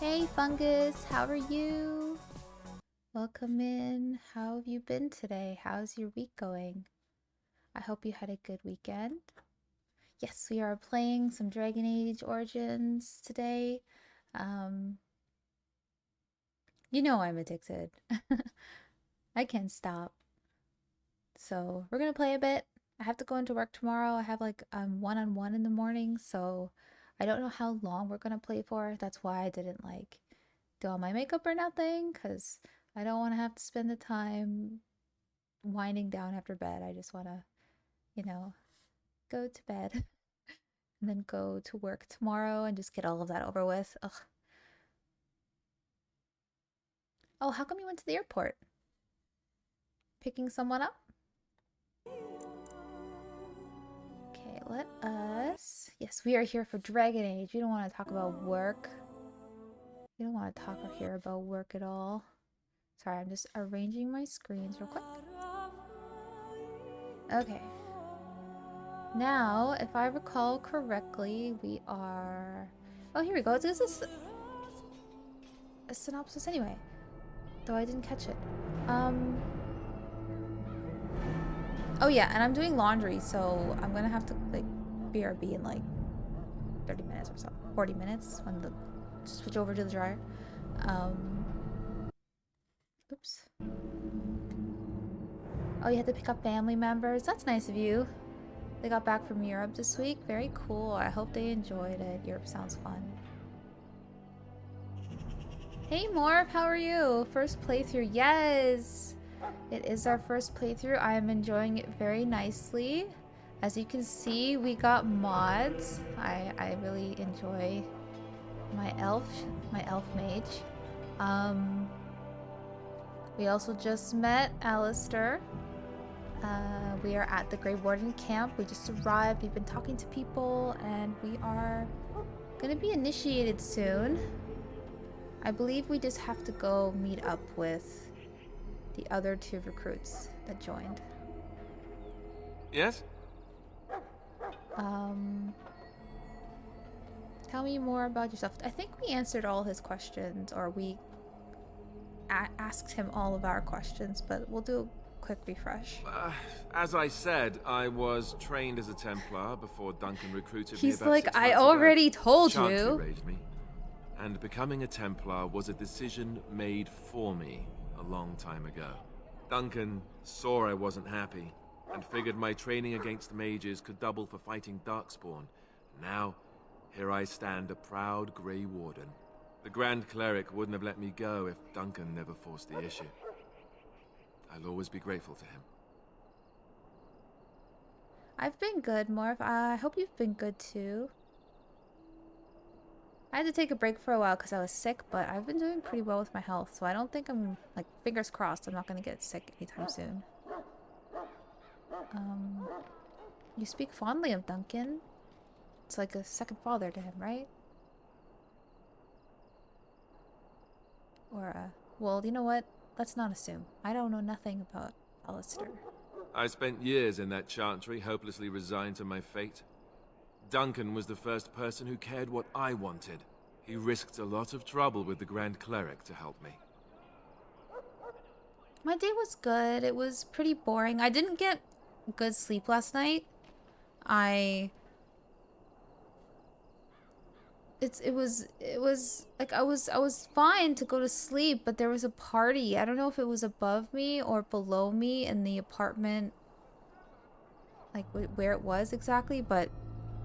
Hey Fungus, how are you? Welcome in. How have you been today? How's your week going? I hope you had a good weekend. Yes, we are playing some Dragon Age Origins today. Um, you know I'm addicted. I can't stop. So we're gonna play a bit. I have to go into work tomorrow. I have like one-on-one in the morning, so I don't know how long we're gonna play for. That's why I didn't like do all my makeup or nothing, because I don't want to have to spend the time winding down after bed. I just want to, you know, go to bed and then go to work tomorrow and just get all of that over with. Ugh. Oh, how come you went to the airport? Picking someone up? Okay, let us. Yes, we are here for Dragon Age. We don't want to talk about work. We don't want to talk here about work at all. Sorry, I'm just arranging my screens real quick. Okay. Now, if I recall correctly, we are... Oh, here we go. This is a synopsis anyway. Though I didn't catch it. Oh yeah, and I'm doing laundry, so I'm gonna have to, like, BRB in, like, 30 minutes or so. 40 minutes when the... switch over to the dryer. Oops. Oh, you had to pick up family members? That's nice of you. They got back from Europe this week. Very cool. I hope they enjoyed it. Europe sounds fun. Hey Morph, how are you? First playthrough. Yes! It is our first playthrough. I am enjoying it very nicely. As you can see, we got mods. I really enjoy my elf mage. We also just met Alistair. We are at the Grey Warden camp. We just arrived. We've been talking to people, and we are gonna be initiated soon. I believe we just have to go meet up with the other two recruits that joined. Yes? Tell me more about yourself. I think we answered all his questions, or we asked him all of our questions, but we'll do a quick refresh. As I said, I was trained as a Templar before Duncan recruited me He's about like, 6 I months ago. already told Chantry you. raised me, and becoming a Templar was a decision made for me a long time ago. Duncan saw I wasn't happy, and figured my training against mages could double for fighting Darkspawn. Now, here I stand, a proud Grey Warden. The Grand Cleric wouldn't have let me go if Duncan never forced the issue. I'll always be grateful to him. I've been good, Morph. I hope you've been good too. I had to take a break for a while because I was sick, but I've been doing pretty well with my health, so I don't think I'm, like, fingers crossed, I'm not going to get sick anytime soon. You speak fondly of Duncan. It's like a second father to him, right? Or, well, you know what? Let's not assume. I don't know nothing about Alistair. I spent years in that chantry, hopelessly resigned to my fate. Duncan was the first person who cared what I wanted. He risked a lot of trouble with the Grand Cleric to help me. My day was good. It was pretty boring. I didn't get good sleep last night. It was like I was fine to go to sleep, but there was a party. I don't know if it was above me or below me in the apartment, like where it was exactly, but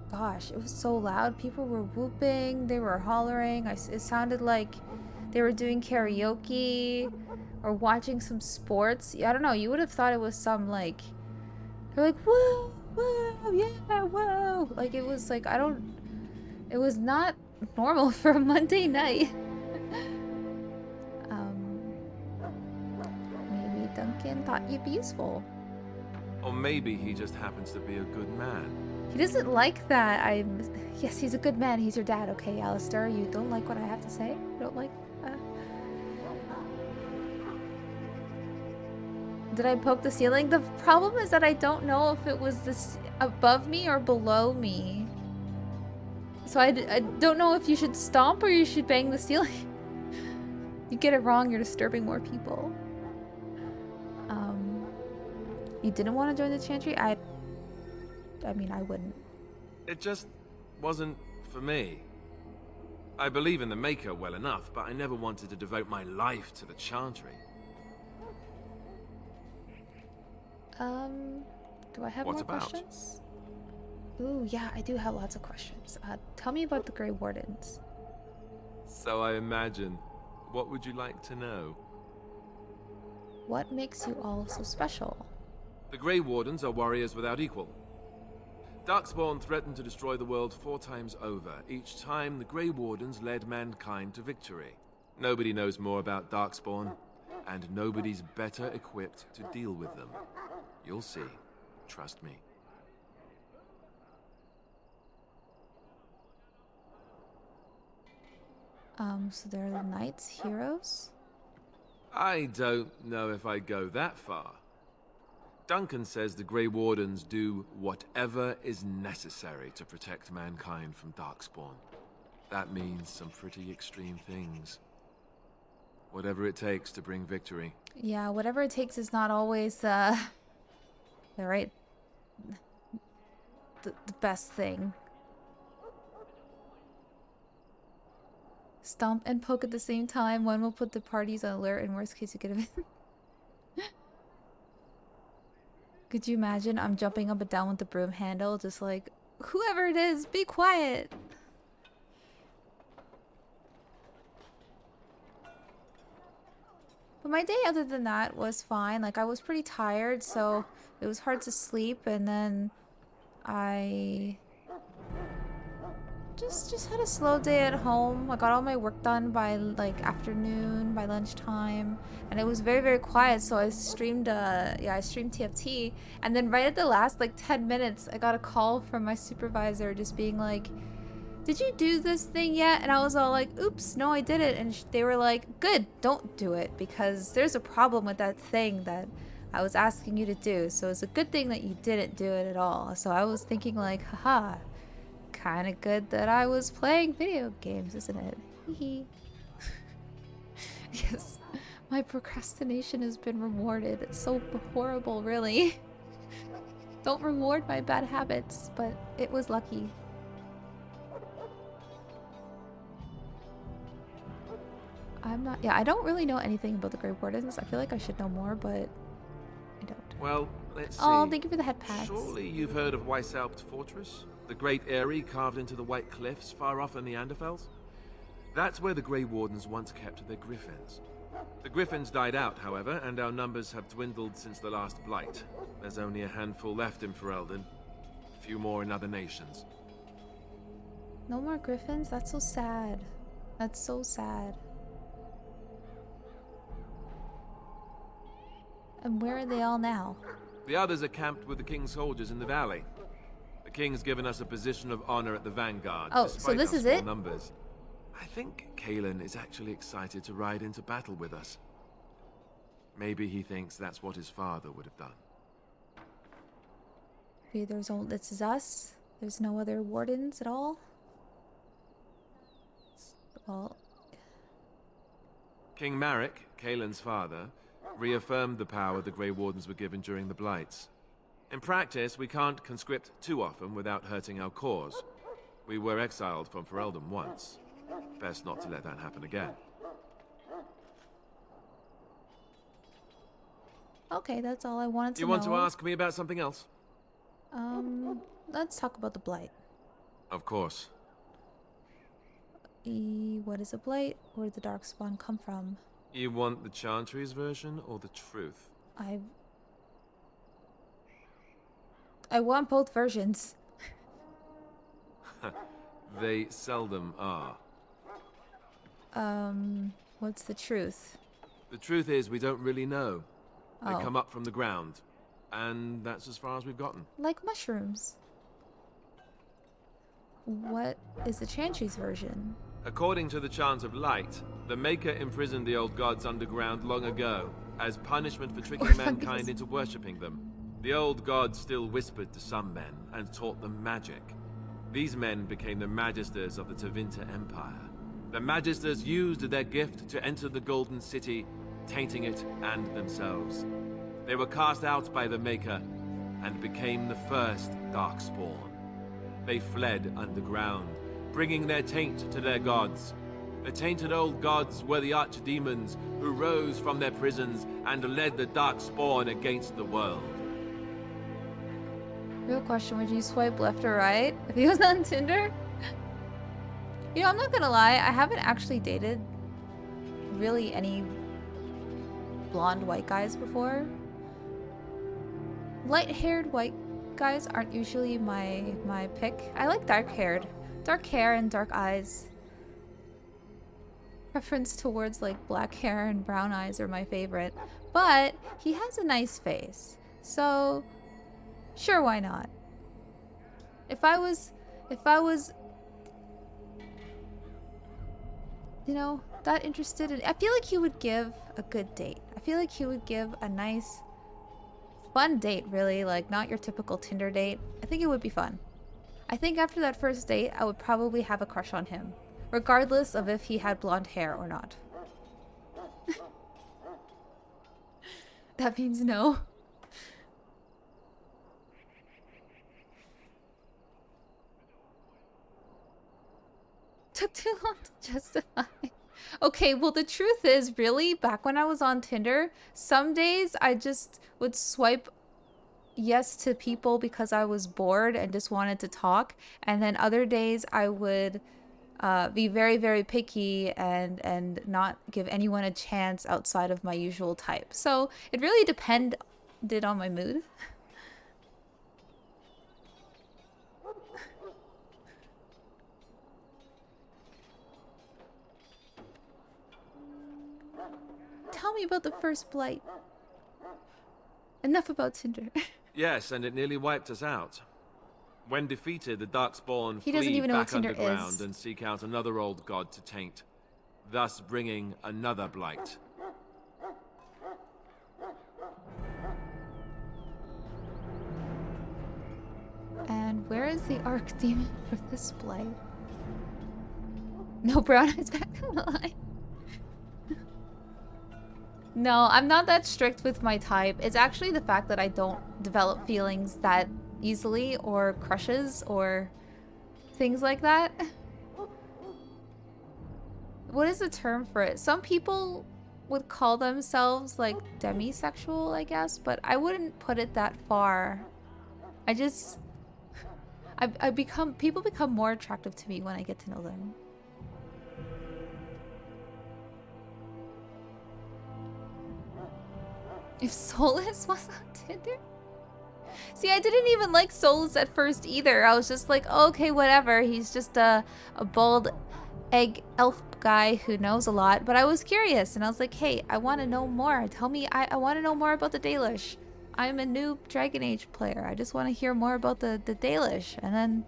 gosh, it was so loud. People were whooping, they were hollering. It sounded like they were doing karaoke or watching some sports. I don't know, you would have thought it was some, like, they're like, whoa, whoa, yeah, whoa. Like, it was like, it was not normal for a Monday night. Maybe Duncan thought you'd be useful. Or maybe he just happens to be a good man. He doesn't like that. Yes, he's a good man. He's your dad, okay, Alistair? You don't like what I have to say? You don't like... Did I poke the ceiling? The problem is that I don't know if it was this above me or below me. So I don't know if you should stomp or you should bang the ceiling. You get it wrong, you're disturbing more people. You didn't want to join the chantry? I mean, I wouldn't. It just wasn't for me. I believe in the Maker well enough, but I never wanted to devote my life to the chantry. Do I have What more about? questions? Ooh, yeah, I do have lots of questions. Tell me about the Grey Wardens. So I imagine. What would you like to know? What makes you all so special? The Grey Wardens are warriors without equal. Darkspawn threatened to destroy the world 4 times over. Each time, the Grey Wardens led mankind to victory. Nobody knows more about Darkspawn, and nobody's better equipped to deal with them. You'll see. Trust me. So they're the knights, heroes? I don't know if I'd go that far. Duncan says the Grey Wardens do whatever is necessary to protect mankind from Darkspawn. That means some pretty extreme things. Whatever it takes to bring victory. Yeah, whatever it takes is not always the best thing. Stomp and poke at the same time. One will put the parties on alert. In worst case, you get a... Could you imagine? I'm jumping up and down with the broom handle, just like, whoever it is, be quiet. But my day other than that was fine. Like, I was pretty tired, so it was hard to sleep, and then I just had a slow day at home. I got all my work done by like afternoon, by lunchtime, and it was very, very quiet. So I streamed I streamed TFT, and then right at the last like 10 minutes I got a call from my supervisor just being like, did you do this thing yet? And I was all like, oops, no, I didn't. And they were like, good, don't do it, because there's a problem with that thing that I was asking you to do. So it's a good thing that you didn't do it at all. So I was thinking like, haha, kind of good that I was playing video games, isn't it? Hee Yes, my procrastination has been rewarded. It's so horrible, really. Don't reward my bad habits, but it was lucky. I don't really know anything about the Grey Wardens. I feel like I should know more, but I don't. Well, let's see. Oh, thank you for the head pats. Surely you've heard of Weishaupt Fortress? The great eyrie carved into the White Cliffs far off in the Anderfels? That's where the Grey Wardens once kept their griffins. The griffins died out, however, and our numbers have dwindled since the last blight. There's only a handful left in Ferelden. A few more in other nations. No more griffins? That's so sad. That's so sad. And where are they all now? The others are camped with the King's soldiers in the valley. The King's given us a position of honor at the vanguard. Oh, so this is it? Numbers. I think Kalen is actually excited to ride into battle with us. Maybe he thinks that's what his father would have done. Okay, this is us. There's no other wardens at all. Well, King Marek, Kalen's father, reaffirmed the power the Grey Wardens were given during the Blights. In practice, we can't conscript too often without hurting our cause. We were exiled from Ferelden once. Best not to let that happen again. okay, that's all I wanted to know. You want to ask me about something else? Let's talk about the Blight. Of course. What is a Blight? Where did the Darkspawn come from? You want the Chantry's version or the truth? I want both versions. They seldom are. What's the truth? The truth is, we don't really know. They Oh. come up from the ground. And that's as far as we've gotten. Like mushrooms. What is the Chantry's version? According to the Chant of Light, the Maker imprisoned the old gods underground long ago, as punishment for tricking mankind into worshipping them. The old gods still whispered to some men and taught them magic. These men became the Magisters of the Tevinter Empire. The Magisters used their gift to enter the Golden City, tainting it and themselves. They were cast out by the Maker and became the first Darkspawn. They fled underground, bringing their taint to their gods. The tainted old gods were the archdemons who rose from their prisons and led the Darkspawn against the world. Real question, would you swipe left or right if he was on Tinder? You know, I'm not gonna lie, I haven't actually dated really any blonde white guys before. Light-haired white guys aren't usually my pick. I like dark-haired. Dark hair and dark eyes. Preference towards like black hair and brown eyes are my favorite. But he has a nice face. So sure, why not? If I was you know, that interested in, I feel like he would give a good date. I feel like he would give a nice fun date, really, like not your typical Tinder date. I think it would be fun. I think after that first date, I would probably have a crush on him, regardless of if he had blonde hair or not. That means no. Took too long to justify. Okay, well the truth is, really, back when I was on Tinder, some days I just would swipe yes to people because I was bored and just wanted to talk, and then other days I would be very, very picky and not give anyone a chance outside of my usual type. So it really depended on my mood. Tell me about the first blight. Enough about Tinder. Yes, and it nearly wiped us out. When defeated, the Darkspawn He doesn't flee even know what back Tinder underground is. and seek out another old god to taint, thus bringing another blight. And where is the archdemon for this blight? No brown eyes back on the line. No, I'm not that strict with my type. It's actually the fact that I don't develop feelings that easily, or crushes, or things like that. What is the term for it? Some people would call themselves like demisexual, I guess, but I wouldn't put it that far. People become more attractive to me when I get to know them. If Solus was on Tinder? See, I didn't even like Solus at first either. I was just like, oh, okay, whatever. He's just a bald egg elf guy who knows a lot. But I was curious, and I was like, hey, I want to know more. Tell me, I want to know more about the Dalish. I'm a new Dragon Age player. I just want to hear more about the Dalish. And then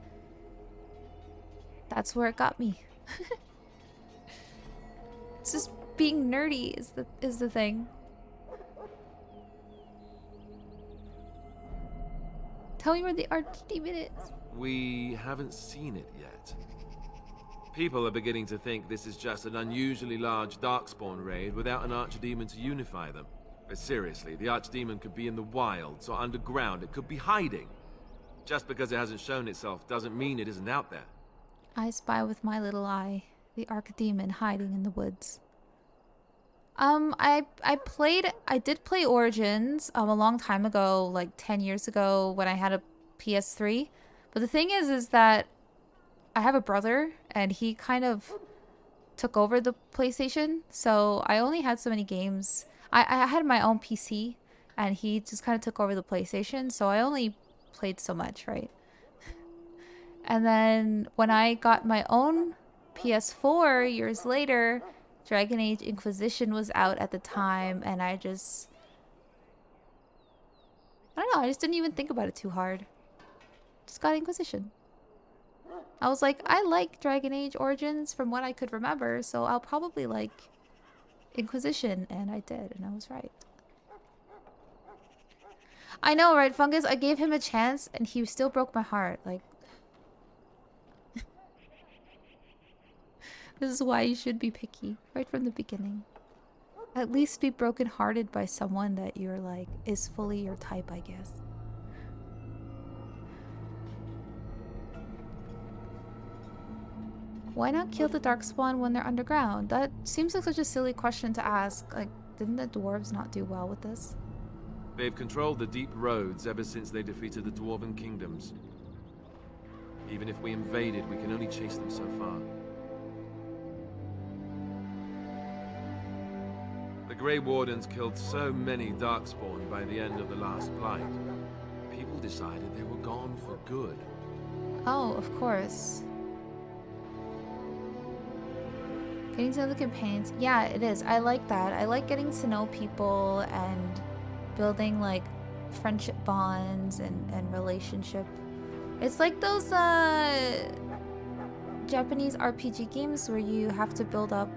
that's where it got me. It's just being nerdy is the thing. Tell me where the archdemon is. We haven't seen it yet. People are beginning to think this is just an unusually large Darkspawn raid without an archdemon to unify them. But seriously, the archdemon could be in the wilds or underground. It could be hiding. Just because it hasn't shown itself doesn't mean it isn't out there. I spy with my little eye the archdemon hiding in the woods. I did play Origins a long time ago, like 10 years ago when I had a PS3. But the thing is that I have a brother and he kind of took over the PlayStation. So I only had so many games. I had my own PC and he just kind of took over the PlayStation. So I only played so much, right? And then when I got my own PS4 years later, Dragon Age Inquisition was out at the time, and I don't know, I just didn't even think about it too hard. Just got Inquisition. I was like, I like Dragon Age Origins from what I could remember, so I'll probably like Inquisition, and I did, and I was right. I know, right, Fungus? I gave him a chance, and he still broke my heart. Like, This is why you should be picky, right from the beginning. At least be brokenhearted by someone that you're like, is fully your type, I guess. Why not kill the Darkspawn when they're underground? That seems like such a silly question to ask. Like, didn't the dwarves not do well with this? They've controlled the deep roads ever since they defeated the Dwarven kingdoms. Even if we invaded, we can only chase them so far. The Grey Wardens killed so many Darkspawn by the end of the last Blight. People decided they were gone for good. Oh, of course. Getting to know the companions. Yeah, it is. I like that. I like getting to know people and building like friendship bonds and relationship. It's like those Japanese RPG games where you have to build up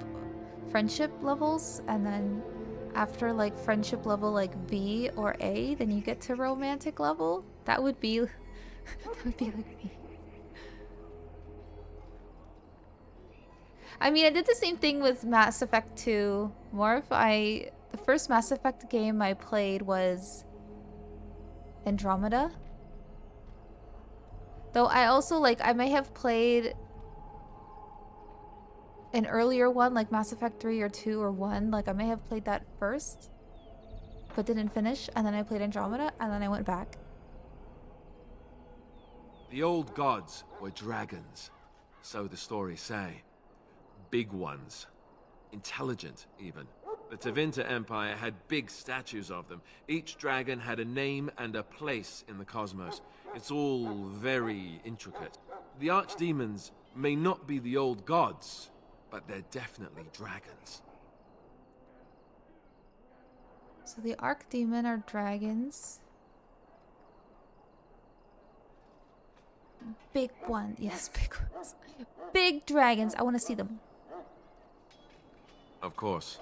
friendship levels, and then after like friendship level like B or A, then you get to romantic level. That would be that would be like me. I mean, I did the same thing with Mass Effect 2 Morph. The first Mass Effect game I played was Andromeda. Though I also I may have played an earlier one, like Mass Effect 3 or 2 or 1. Like I may have played that first, but didn't finish, and then I played Andromeda, and then I went back. The old gods were dragons, so the stories say. Big ones. Intelligent, even. The Tevinter Empire had big statues of them. Each dragon had a name and a place in the cosmos. It's all very intricate. The archdemons may not be the old gods, but they're definitely dragons. So the archdemon are dragons. Big one. Yes, big ones. Big dragons. I want to see them. Of course.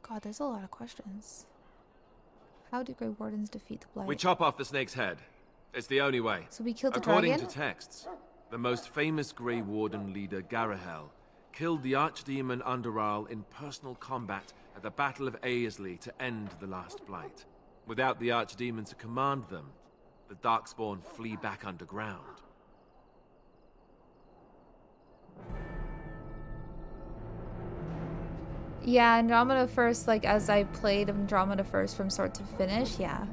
God, there's a lot of questions. How do Grey Wardens defeat the Blight? We chop off the snake's head. It's the only way. So we killed the According dragon? to texts, the most famous Grey Warden leader, Garahel, killed the Archdemon Underal in personal combat at the Battle of Aesley to end the last Blight. Without the Archdemon to command them, the Darkspawn flee back underground. Yeah, Andromeda first, like as I played Andromeda first from start to finish, yeah.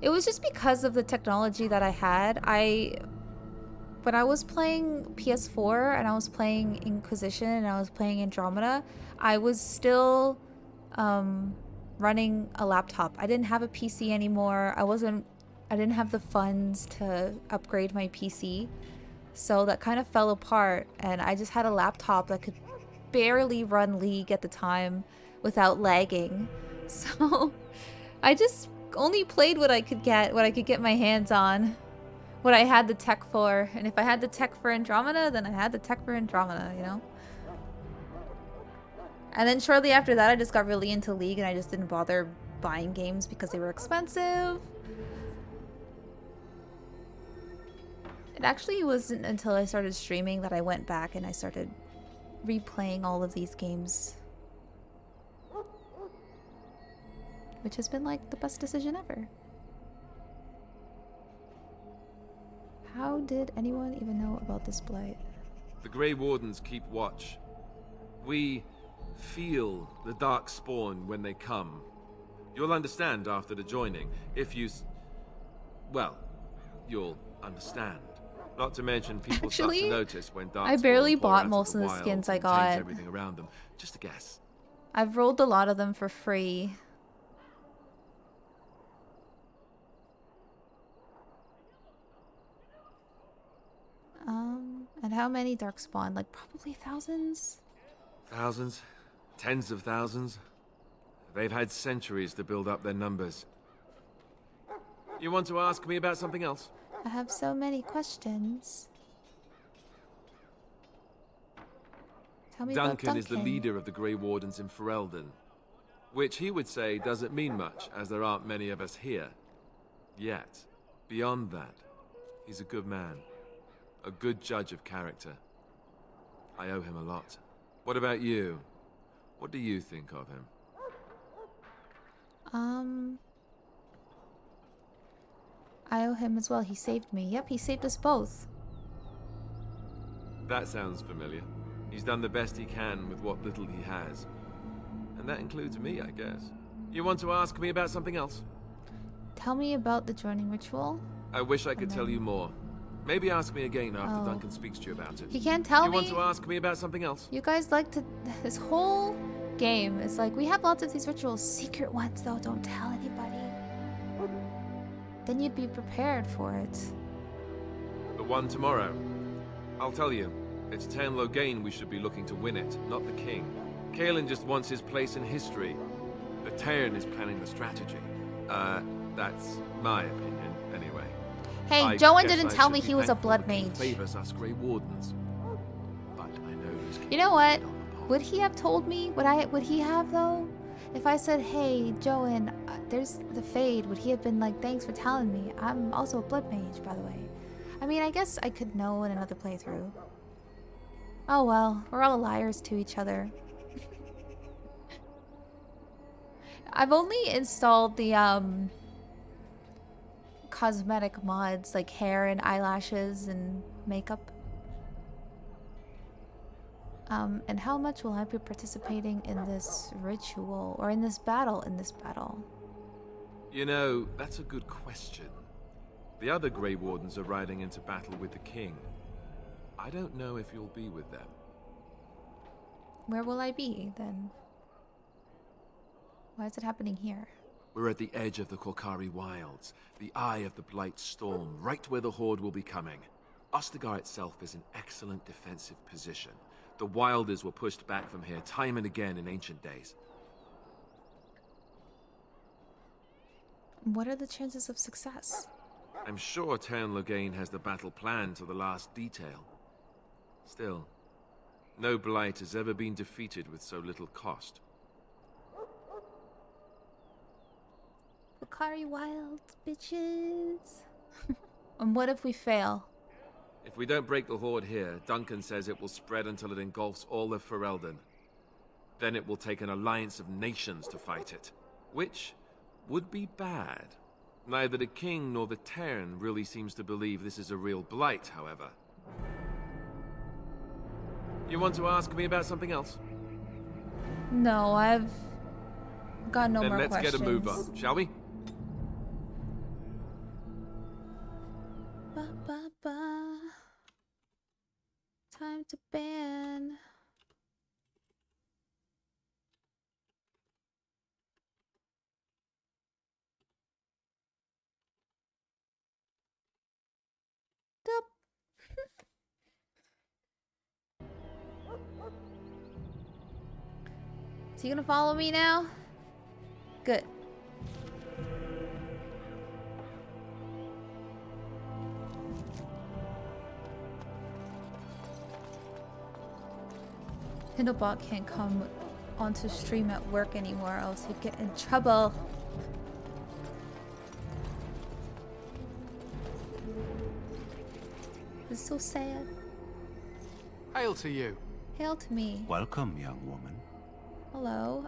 It was just because of the technology that I had. When I was playing PS4 and I was playing Inquisition and I was playing Andromeda, I was still running a laptop. I didn't have a PC anymore. I didn't have the funds to upgrade my PC. So that kind of fell apart, and I just had a laptop that could barely run League at the time without lagging. So I just only played what I could get my hands on, what I had the tech for. And if I had the tech for Andromeda, then I had the tech for Andromeda, you know? And then shortly after that, I just got really into League, and I just didn't bother buying games because they were expensive. It actually wasn't until I started streaming that I went back and I started replaying all of these games. Which has been like the best decision ever. How did anyone even know about this Blight? The Grey Wardens keep watch. We feel the Darkspawn when they come. You'll understand after the joining, if you... well, you'll understand. Not to mention, people start to notice when Darkspawn I barely pour bought out most of the wild skins I and got. taint everything around them. Just a guess. I've rolled a lot of them for free. And how many Darkspawn? Like probably thousands? Thousands? Tens of thousands? They've had centuries to build up their numbers. You want to ask me about something else? I have so many questions. Tell me about Duncan is the leader of the Grey Wardens in Ferelden. Which he would say doesn't mean much, as there aren't many of us here. Yet, beyond that, he's a good man. A good judge of character. I owe him a lot. What about you? What do you think of him? I owe him as well. He saved me. Yep, he saved us both. That sounds familiar. He's done the best he can with what little he has. And that includes me, I guess. You want to ask me about something else? Tell me about the joining ritual. I wish I could tell you more. Maybe ask me again after Duncan speaks to you about it. He can't tell me. You want to ask me about something else? You guys like to... This whole game is like, we have lots of these rituals. Secret ones, though. Don't tell anybody. Then you'd be prepared for it. The one tomorrow. I'll tell you. It's Tairn Loghain we should be looking to win it, not the king. Kaelin just wants his place in history. The Tairn is planning the strategy. That's my opinion, anyway. Hey, Joan didn't tell me he was a blood mage. Favors us Grey Wardens. But I know you know what? Would he have told me? Would he have, though? If I said, hey, Joan, there's the Fade, would he have been like, thanks for telling me? I'm also a blood mage, by the way. I mean, I guess I could know in another playthrough. Oh well, we're all liars to each other. I've only installed the cosmetic mods like hair and eyelashes and makeup. And how much will I be participating in this ritual or in this battle? You know, that's a good question. The other Grey Wardens are riding into battle with the king. I don't know if you'll be with them. Where will I be, then? Why is it happening here? We're at the edge of the Korkari Wilds, the eye of the Blight Storm, right where the Horde will be coming. Ostagar itself is an excellent defensive position. The Wilders were pushed back from here time and again in ancient days. What are the chances of success? I'm sure Tairn Loghain has the battle planned to the last detail. Still, no Blight has ever been defeated with so little cost. Korkari Wilds, bitches. And what if we fail? If we don't break the Horde here, Duncan says it will spread until it engulfs all of Ferelden. Then it will take an alliance of nations to fight it, which would be bad. Neither the king nor the Tairn really seems to believe this is a real blight, however. You want to ask me about something else? No, I've got no more questions. Then let's get a move on, shall we? Ba, ba, ba. Time to ban. Dup. Is he gonna follow me now? Good. Hindlebot can't come onto stream at work anymore, else he'd get in trouble. It's so sad. Hail to you. Hail to me. Welcome, young woman. Hello.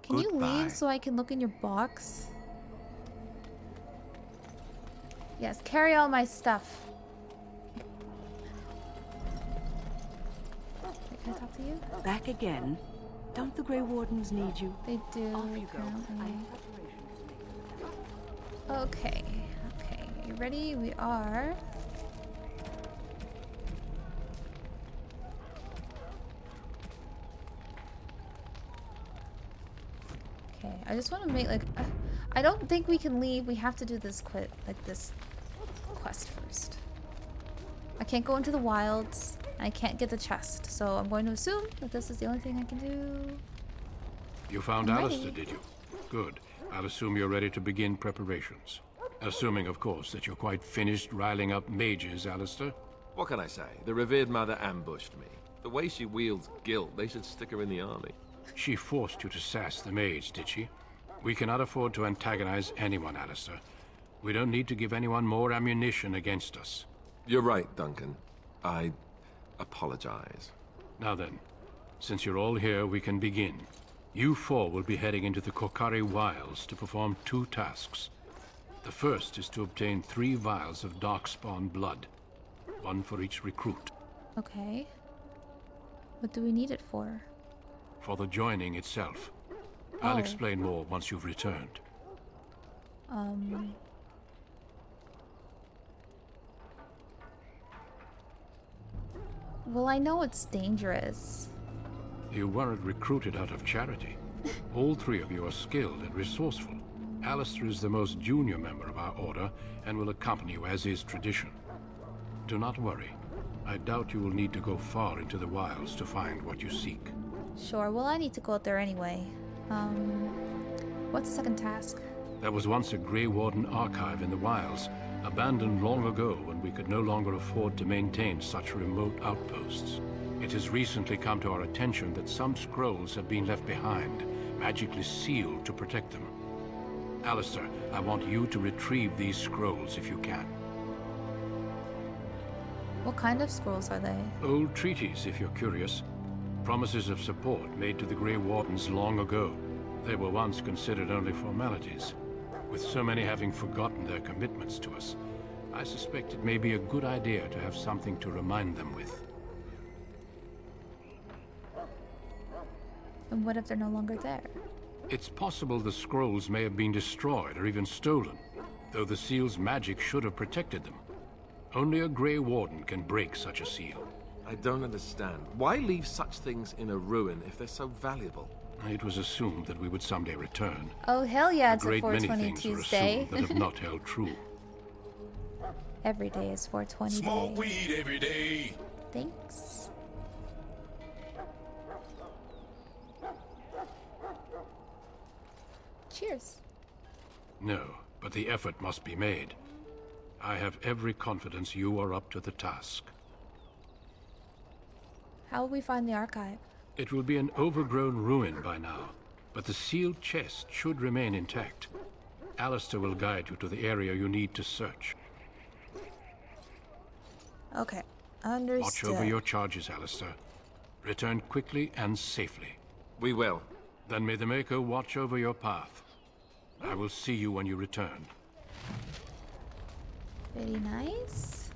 Can you Goodbye. leave so I can look in your box? Yes, carry all my stuff. Wait, can I talk to you? Back again? Don't the Grey Wardens need you? They do, Off you go. apparently. Okay, okay. You ready? We are. Okay, I just want to make like. I don't think we can leave. We have to do this this quest first. I can't go into the wilds. And I can't get the chest, so I'm going to assume that this is the only thing I can do. You found I'm Alistair, ready. did you? Good. I'll assume you're ready to begin preparations. Assuming, of course, that you're quite finished riling up mages, Alistair. What can I say? The revered mother ambushed me. The way she wields guilt, they should stick her in the army. She forced you to sass the mage, did she? We cannot afford to antagonize anyone, Alistair. We don't need to give anyone more ammunition against us. You're right, Duncan. I apologize. Now then, since you're all here, we can begin. You four will be heading into the Kokari Wilds to perform 2 tasks. The first is to obtain 3 vials of Darkspawn blood. 1 for each recruit. Okay. What do we need it for? For the joining itself. I'll Oh. explain more once you've returned. Well, I know it's dangerous. You weren't recruited out of charity. All 3 of you are skilled and resourceful. Alistair is the most junior member of our order and will accompany you as is tradition. Do not worry. I doubt you will need to go far into the wilds to find what you seek. Sure, well, I need to go out there anyway. What's the second task? There was once a Grey Warden archive in the wilds, abandoned long ago when we could no longer afford to maintain such remote outposts. It has recently come to our attention that some scrolls have been left behind, magically sealed to protect them. Alistair, I want you to retrieve these scrolls if you can. What kind of scrolls are they? Old treaties, if you're curious. Promises of support made to the Grey Wardens long ago. They were once considered only formalities. With so many having forgotten their commitments to us, I suspect it may be a good idea to have something to remind them with. And what if they're no longer there? It's possible the scrolls may have been destroyed or even stolen, though the seal's magic should have protected them. Only a Grey Warden can break such a seal. I don't understand. Why leave such things in a ruin if they're so valuable? It was assumed that we would someday return. Oh, hell yeah, A it's a great many 420 things were Tuesday. assumed that have not held true. Every day is 420 Smoke day. weed every day. Thanks. Cheers. No, but the effort must be made. I have every confidence you are up to the task. How will we find the archive? It will be an overgrown ruin by now, but the sealed chest should remain intact. Alistair will guide you to the area you need to search. Okay, understood. Watch over your charges, Alistair. Return quickly and safely. We will. Then may the Maker watch over your path. I will see you when you return. Very nice.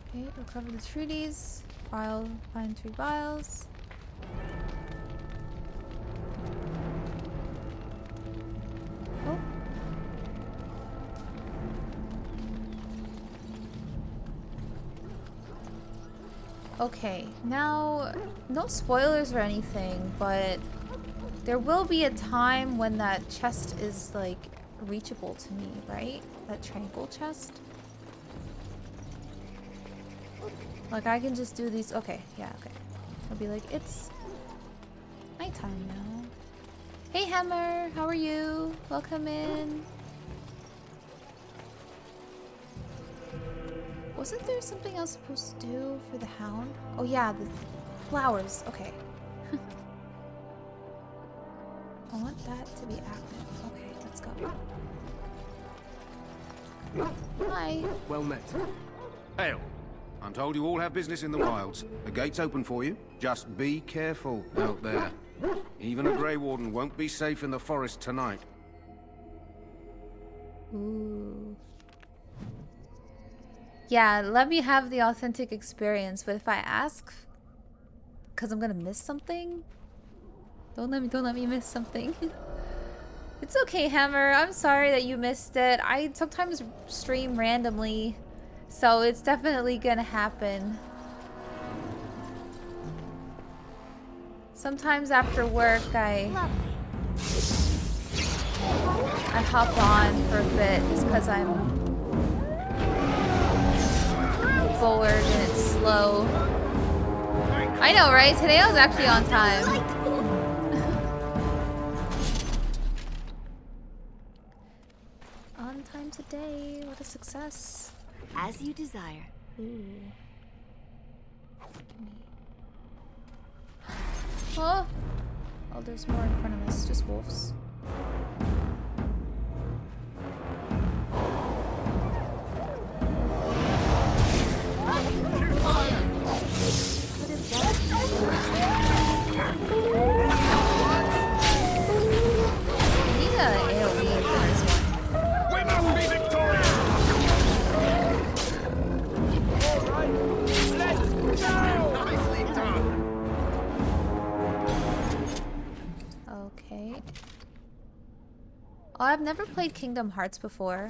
Okay, recover the treaties. Find 3 vials. Oh. Okay, now, no spoilers or anything, but there will be a time when that chest is, like, reachable to me, right? That tranquil chest? Like, I can just do these. Okay, yeah, okay. I'll be like, it's nighttime now. Hey, Hammer, how are you? Welcome in. Wasn't there something I was supposed to do for the hound? Oh yeah, the flowers. Okay. I want that to be active. Okay, let's go. Hi. Well met. Hail. I'm told you all have business in the wilds. The gate's open for you. Just be careful out there. Even a Grey Warden won't be safe in the forest tonight. Ooh. Yeah, let me have the authentic experience, but if I ask, because I'm gonna miss something, don't let me miss something. It's okay, Hammer. I'm sorry that you missed it. I sometimes stream randomly, so it's definitely gonna happen. Sometimes after work, I hop on for a bit just because I'm bored and it's slow. I know, right? Today I was actually on time. On time today. What a success. As you desire. Ooh. Oh! Oh, there's more in front of us. Just wolves. What is that? I need an AoE for this one. We must be victorious! All right, let's go! Nicely done! Okay. Oh, I've never played Kingdom Hearts before.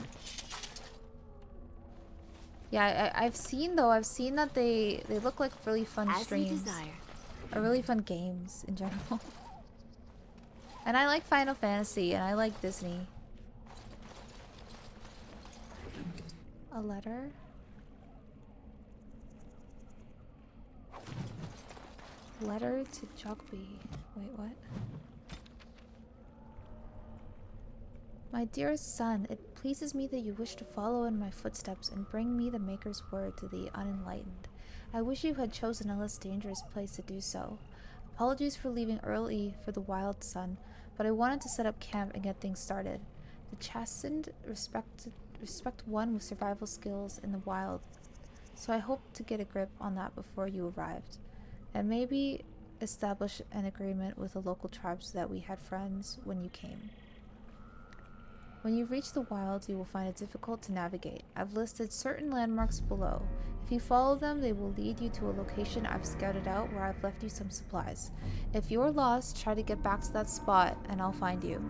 Yeah, I've seen that they look like really fun As you streams. desire. Or really fun games in general. And I like Final Fantasy and I like Disney. A letter? Letter to Jogby. Wait, what? My dearest son, it pleases me that you wish to follow in my footsteps and bring me the Maker's word to the unenlightened. I wish you had chosen a less dangerous place to do so. Apologies for leaving early for the wild, son, but I wanted to set up camp and get things started. The chastened respect one with survival skills in the wild, so I hoped to get a grip on that before you arrived, and maybe establish an agreement with the local tribes so that we had friends when you came. When you reach the wilds, you will find it difficult to navigate. I've listed certain landmarks below. If you follow them, they will lead you to a location I've scouted out where I've left you some supplies. If you're lost, try to get back to that spot and I'll find you.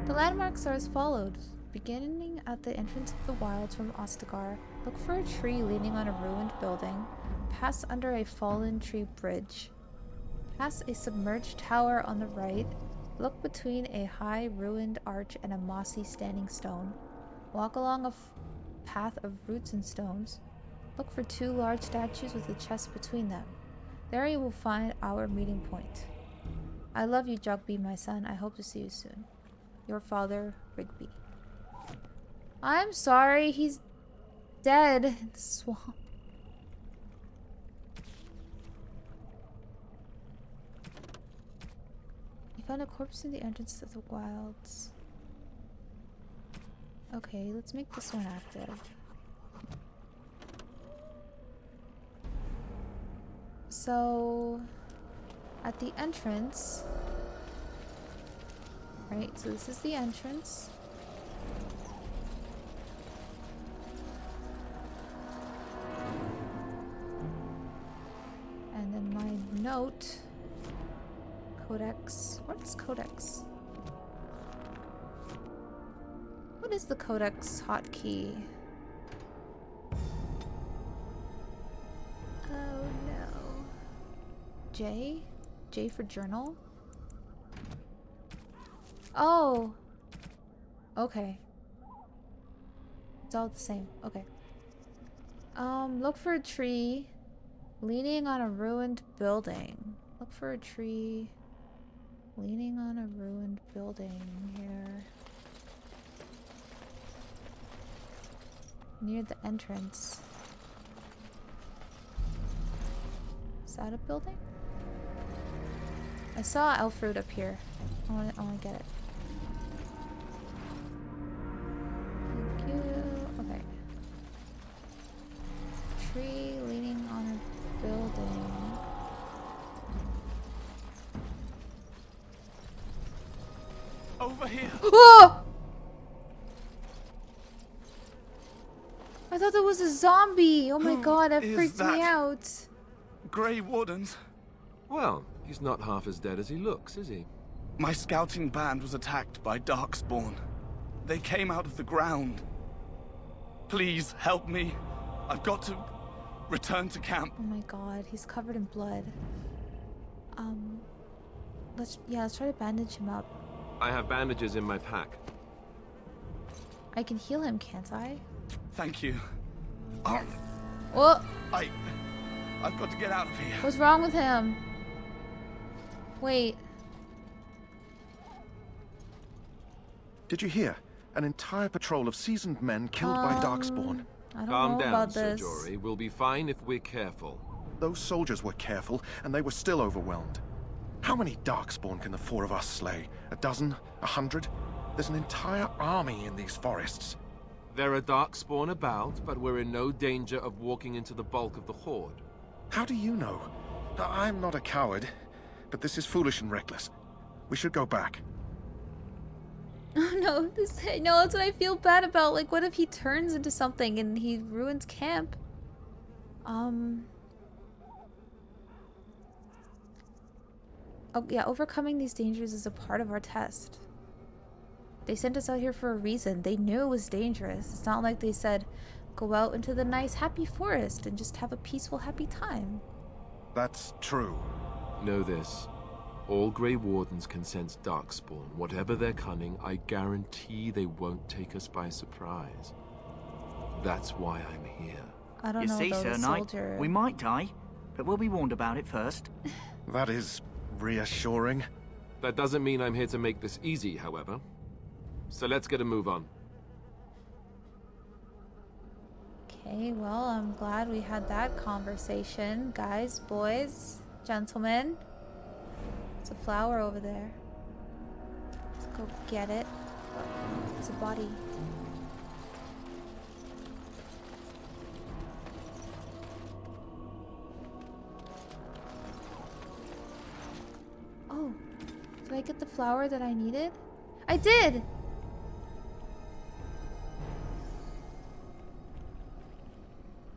The landmarks are as follows. Beginning at the entrance of the wilds from Ostagar, look for a tree leaning on a ruined building. Pass under a fallen tree bridge. Pass a submerged tower on the right. Look between a high ruined arch and a mossy standing stone. Walk along a path of roots and stones. Look for two large statues with a chest between them. There you will find our meeting point. I love you, Jogby, my son. I hope to see you soon. Your father, Rigby. I'm sorry, he's dead in the swamp. You found a corpse in the entrance of the wilds. Okay, let's make this one active. So, at the entrance, right? So this is the entrance. And then my note, Codex. What is Codex? What is the Codex hotkey? Oh no. J? J for journal? Oh! Okay. It's all the same. Okay. Look for a tree leaning on a ruined building. Look for a tree leaning on a ruined building here. Near the entrance. Is that a building? I saw Elfruit up here. I wanna get it. Thank you. Okay. Tree leaning on a building. Over here. Whoa! I thought that was a zombie. Oh my god, that is freaked me that? out. Grey Wardens. Well, he's not half as dead as he looks, is he? My scouting band was attacked by Darkspawn. They came out of the ground. Please help me. I've got to return to camp. Oh my god, he's covered in blood. Let's try to bandage him up. I have bandages in my pack. I can heal him, can't I? Thank you. Oh, Whoa! I've got to get out of here. What's wrong with him? Wait. Did you hear? An entire patrol of seasoned men killed by Darkspawn. I don't Calm know down, about Sir this. Jory. We'll be fine if we're careful. Those soldiers were careful, and they were still overwhelmed. How many Darkspawn can the four of us slay? A dozen? 100? There's an entire army in these forests. There are Darkspawn about, but we're in no danger of walking into the bulk of the Horde. How do you know? I'm not a coward, but this is foolish and reckless. We should go back. Oh no, no, that's what I feel bad about. Like, what if he turns into something and he ruins camp? Oh yeah, overcoming these dangers is a part of our test. They sent us out here for a reason. They knew it was dangerous. It's not like they said, go out into the nice, happy forest and just have a peaceful, happy time. That's true. Know this. All Grey Wardens can sense Darkspawn. Whatever their cunning, I guarantee they won't take us by surprise. That's why I'm here. I don't You know see, though, Sir the Knight, soldier... we might die, but we'll be warned about it first. That is reassuring. That doesn't mean I'm here to make this easy, however. So let's get a move on. Okay, well, I'm glad we had that conversation. Guys, boys, gentlemen. There's a flower over there. Let's go get it. There's a body. Oh, did I get the flower that I needed? I did!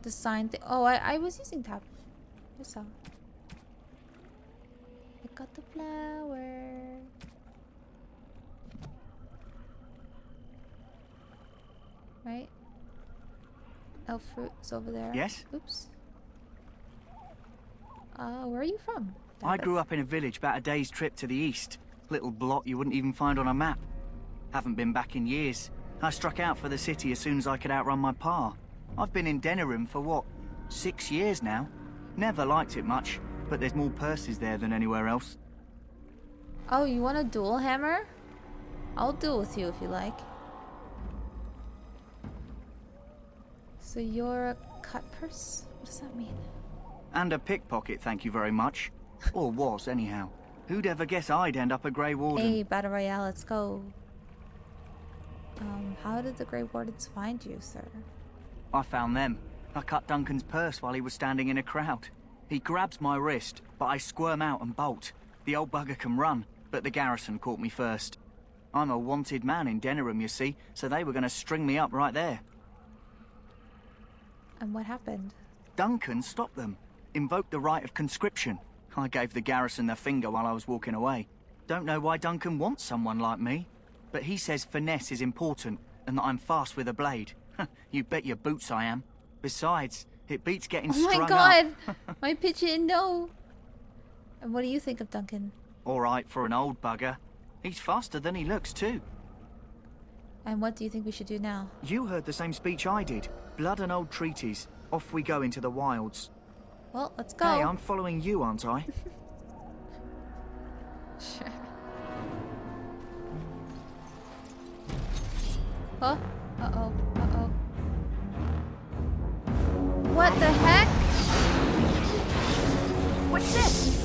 The sign thing. Oh, I was using tab. I saw. I got the flower. Right? Elf fruit's over there. Yes? Oops. Where are you from? I grew up in a village about a day's trip to the east. Little blot you wouldn't even find on a map. Haven't been back in years. I struck out for the city as soon as I could outrun my pa. I've been in Denerim for what, 6 years now? Never liked it much, but there's more purses there than anywhere else. Oh, you want a dual hammer? I'll duel with you if you like. So you're a cut purse? What does that mean? And a pickpocket, thank you very much. Or was, anyhow. Who'd ever guess I'd end up a Grey Warden? Hey, Battle Royale, let's go. How did the Grey Wardens find you, sir? I found them. I cut Duncan's purse while he was standing in a crowd. He grabs my wrist, but I squirm out and bolt. The old bugger can run, but the garrison caught me first. I'm a wanted man in Denerim, you see, so they were going to string me up right there. And what happened? Duncan stopped them, invoked the right of conscription. I gave the garrison the finger while I was walking away. Don't know why Duncan wants someone like me, but he says finesse is important and that I'm fast with a blade. You bet your boots I am. Besides, it beats getting Oh strung my up. god! My pigeon, no! And what do you think of Duncan? All right for an old bugger. He's faster than he looks, too. And what do you think we should do now? You heard the same speech I did. Blood and old treaties. Off we go into the wilds. Well, let's go. Hey, I'm following you, aren't I? Sure. Huh? Uh-oh. Uh-oh. What the heck? What's this?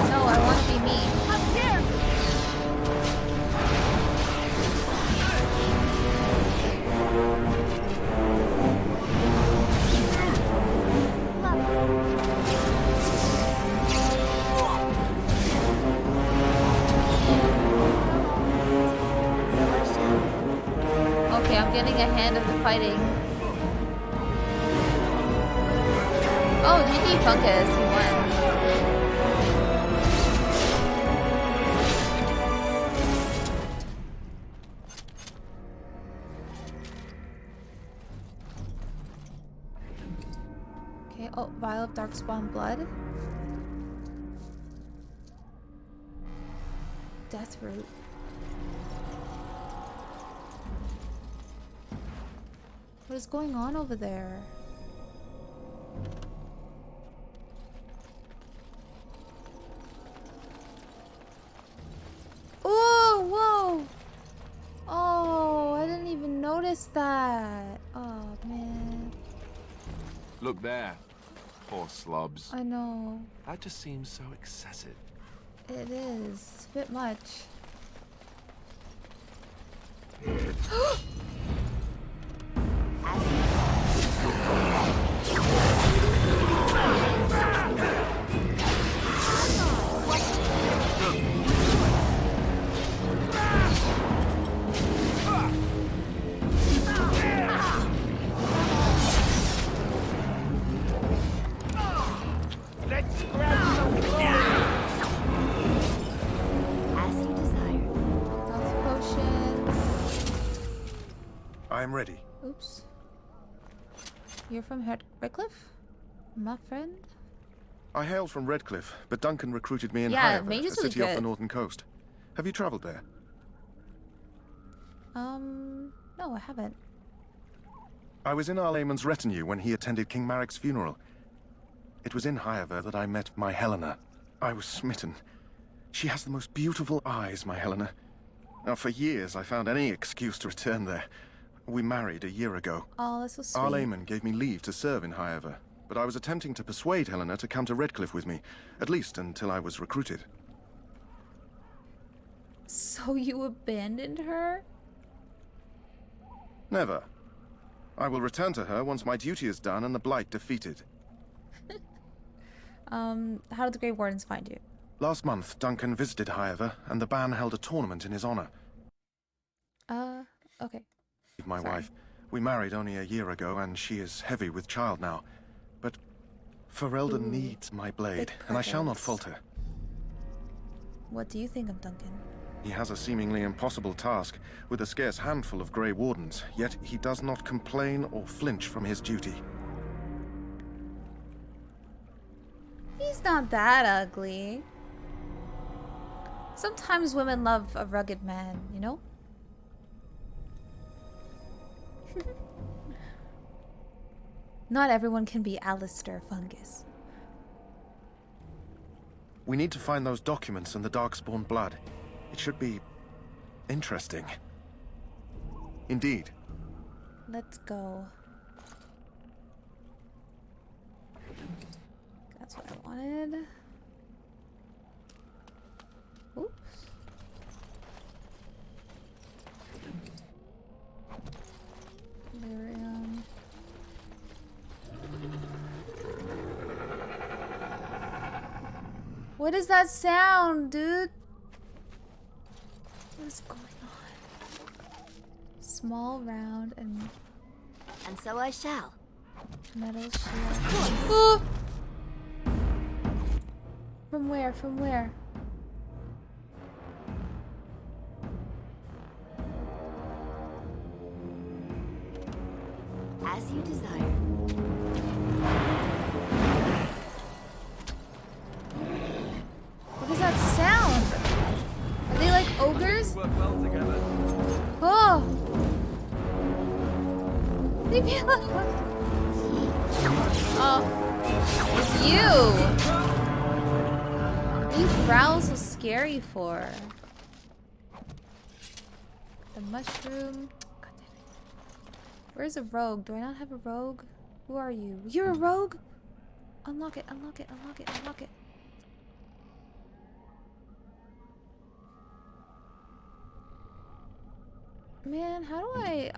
No, I want to be me. I'm scared. Okay, I'm getting a hand of the fighting. Oh, GG Funkus, he won. Okay, oh, Vial of Darkspawn Blood. Death Root. What is going on over there? Oh, whoa! Oh, I didn't even notice that. Oh, man. Look there. Poor slobs. I know. That just seems so excessive. It is. It's a bit much. Let's grab some as you desire. Health potions. I am ready. Oops. You're from Redcliffe? My friend? I hail from Redcliffe, but Duncan recruited me in Yeah, Higher, Mage a is really city off the good. northern coast. Have you traveled there? No, I haven't. I was in Arlayman's retinue when he attended King Maric's funeral. It was in Hyaver that I met my Helena. I was smitten. She has the most beautiful eyes, my Helena. Now, for years, I found any excuse to return there. We married a year ago. Oh, that's so sweet. Arlayman gave me leave to serve in Hyaver, but I was attempting to persuade Helena to come to Redcliffe with me, at least until I was recruited. So you abandoned her? Never. I will return to her once my duty is done and the Blight defeated. How did the Grey Wardens find you? Last month, Duncan visited Hyaver, and the band held a tournament in his honor. Okay. My Sorry. wife. We married only a year ago, and she is heavy with child now. But Ferelden Ooh, needs my blade, big and I shall not purpose. falter. What do you think of Duncan? He has a seemingly impossible task, with a scarce handful of Grey Wardens, yet he does not complain or flinch from his duty. He's not that ugly. Sometimes women love a rugged man, you know? Not everyone can be Alistair Fungus. We need to find those documents and the Darkspawn blood. It should be interesting. Indeed. Let's go. That's what I wanted. Oops. Lyrium. What is that sound, dude? What is going on? Small, round, and so I shall. metal shield. Oh! From where? From where? As you desire. What is that sound? Are they like ogres? Work well together. Oh! Leave me alone. Oh. It's you! What are you growl so scary for? The mushroom. God damn it. Where's a rogue? Do I not have a rogue? Who are you? You're a rogue? Unlock it, unlock it, unlock it, unlock it. Man, how do I...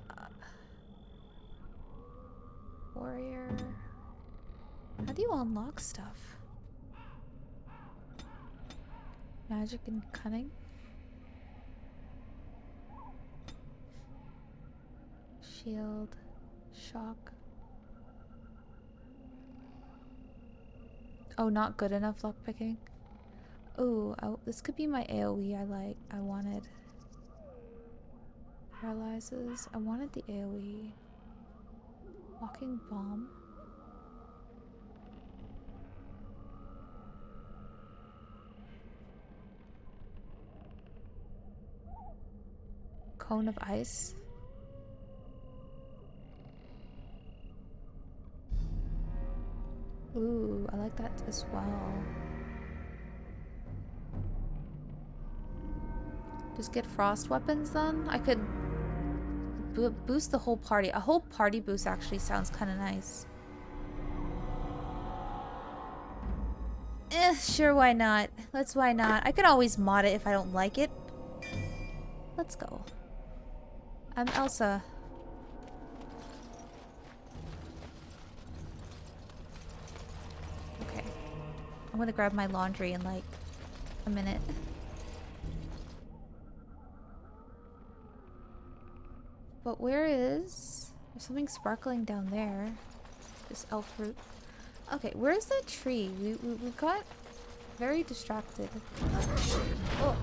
Warrior... How do you unlock stuff? Magic and cunning? Shield... Shock... Oh, not good enough lockpicking? Ooh, this could be my AoE I wanted. Paralyzes. I wanted the AoE. Walking bomb. Cone of ice. Ooh, I like that as well. Just get frost weapons then? I could boost the whole party. A whole party boost actually sounds kind of nice. Sure, why not? Why not? I can always mod it if I don't like it. Let's go. I'm Elsa. Okay. I'm gonna grab my laundry in like a minute. But where is... There's something sparkling down there. This elf fruit. Okay, where's that tree? We got very distracted. Oh.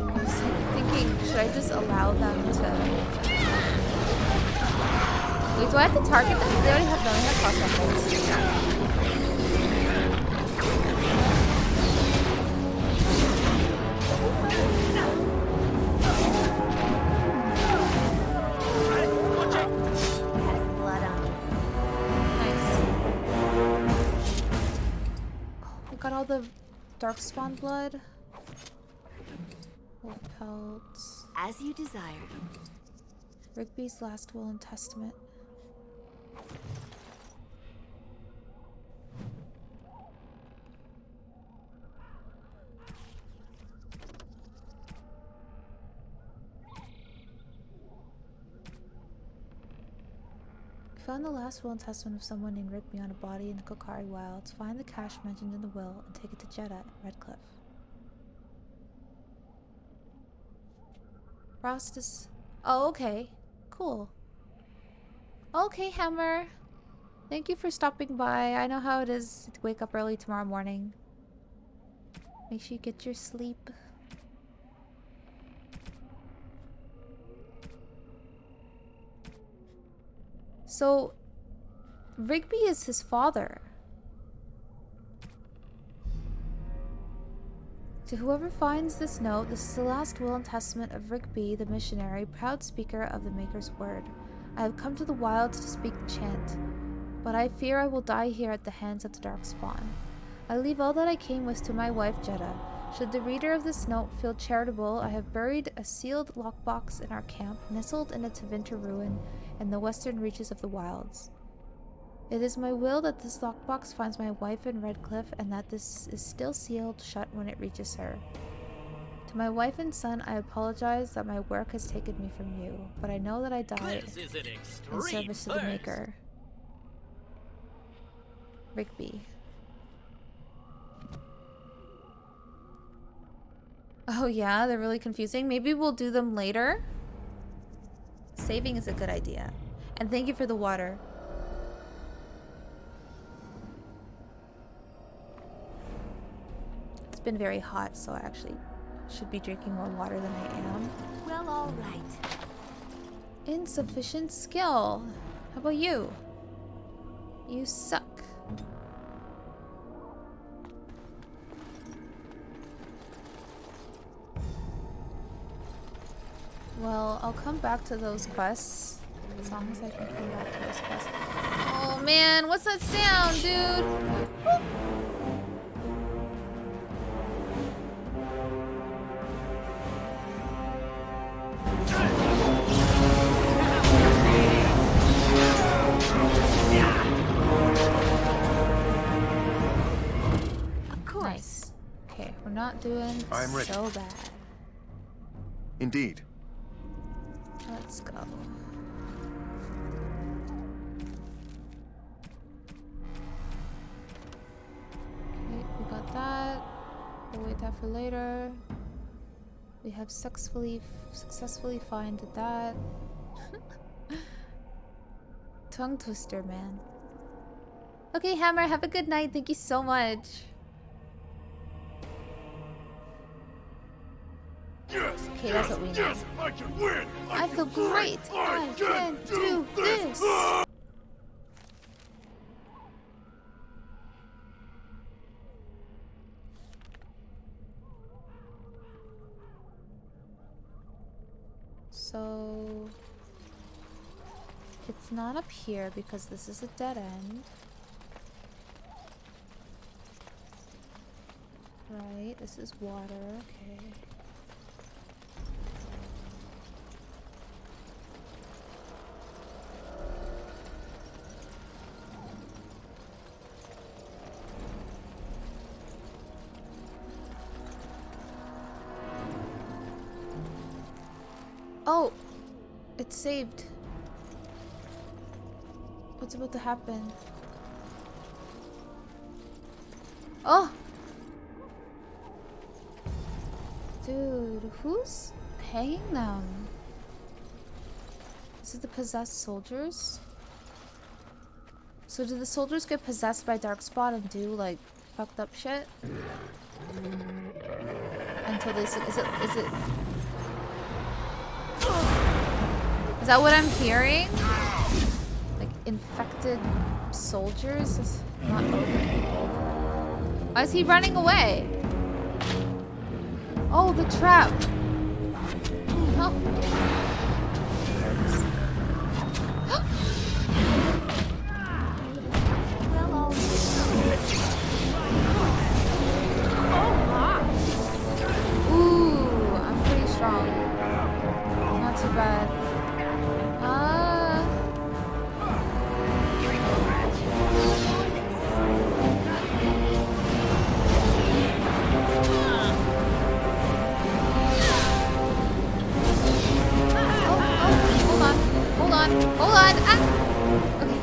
I was thinking, should I just allow them to... Wait, do I have to target them? They already have no, they have cross weapons. Got all the darkspawn blood. Wolf pelts. As you desired. Rigby's last will and testament. Found the last will and testament of someone named Rigby on a body in the Kokari Wilds. Find the cache mentioned in the will and take it to Jeddah and Redcliffe. Frost is... Oh, okay. Cool. Okay, Hammer. Thank you for stopping by. I know how it is to wake up early tomorrow morning. Make sure you get your sleep. So, Rigby is his father. To whoever finds this note, this is the last will and testament of Rigby, the missionary, proud speaker of the Maker's word. I have come to the wilds to speak the chant, but I fear I will die here at the hands of the Darkspawn. I leave all that I came with to my wife Jeddah. Should the reader of this note feel charitable, I have buried a sealed lockbox in our camp, nestled in a Tevinter ruin in the western reaches of the wilds. It is my will that this lockbox finds my wife in Redcliffe, and that this is still sealed shut when it reaches her. To my wife and son, I apologize that my work has taken me from you, but I know that I died in service to the Maker. Rigby. Oh yeah, they're really confusing. Maybe we'll do them later. Saving is a good idea. And thank you for the water. It's been very hot, so I actually should be drinking more water than I am. Well, all right. Insufficient skill. How about you? You suck. Well, I'll come back to those quests. As long as I can come back to those quests. Oh man, what's that sound, dude? Whoop. Of course. Nice. Okay, we're not doing I'm ready. so bad. Indeed. Let's go. Okay, we got that. We'll wait that for later. We have successfully found that. Tongue twister, man. Okay, Hammer, have a good night. Thank you so much. Yes, Okay, that's what we need. yes, I can win. I feel great. I can do this. So it's not up here because this is a dead end. Right? Right, this is water, okay. Oh! It's saved. What's about to happen? Oh! Dude, who's hanging them? Is it the possessed soldiers? So do the soldiers get possessed by Darkspawn and do like fucked up shit? Until they is that what I'm hearing? Like infected soldiers? Is not okay. Why is he running away? Oh, the trap. Oh. Ooh, I'm pretty strong. Not too bad. Hold on. Ah. Okay.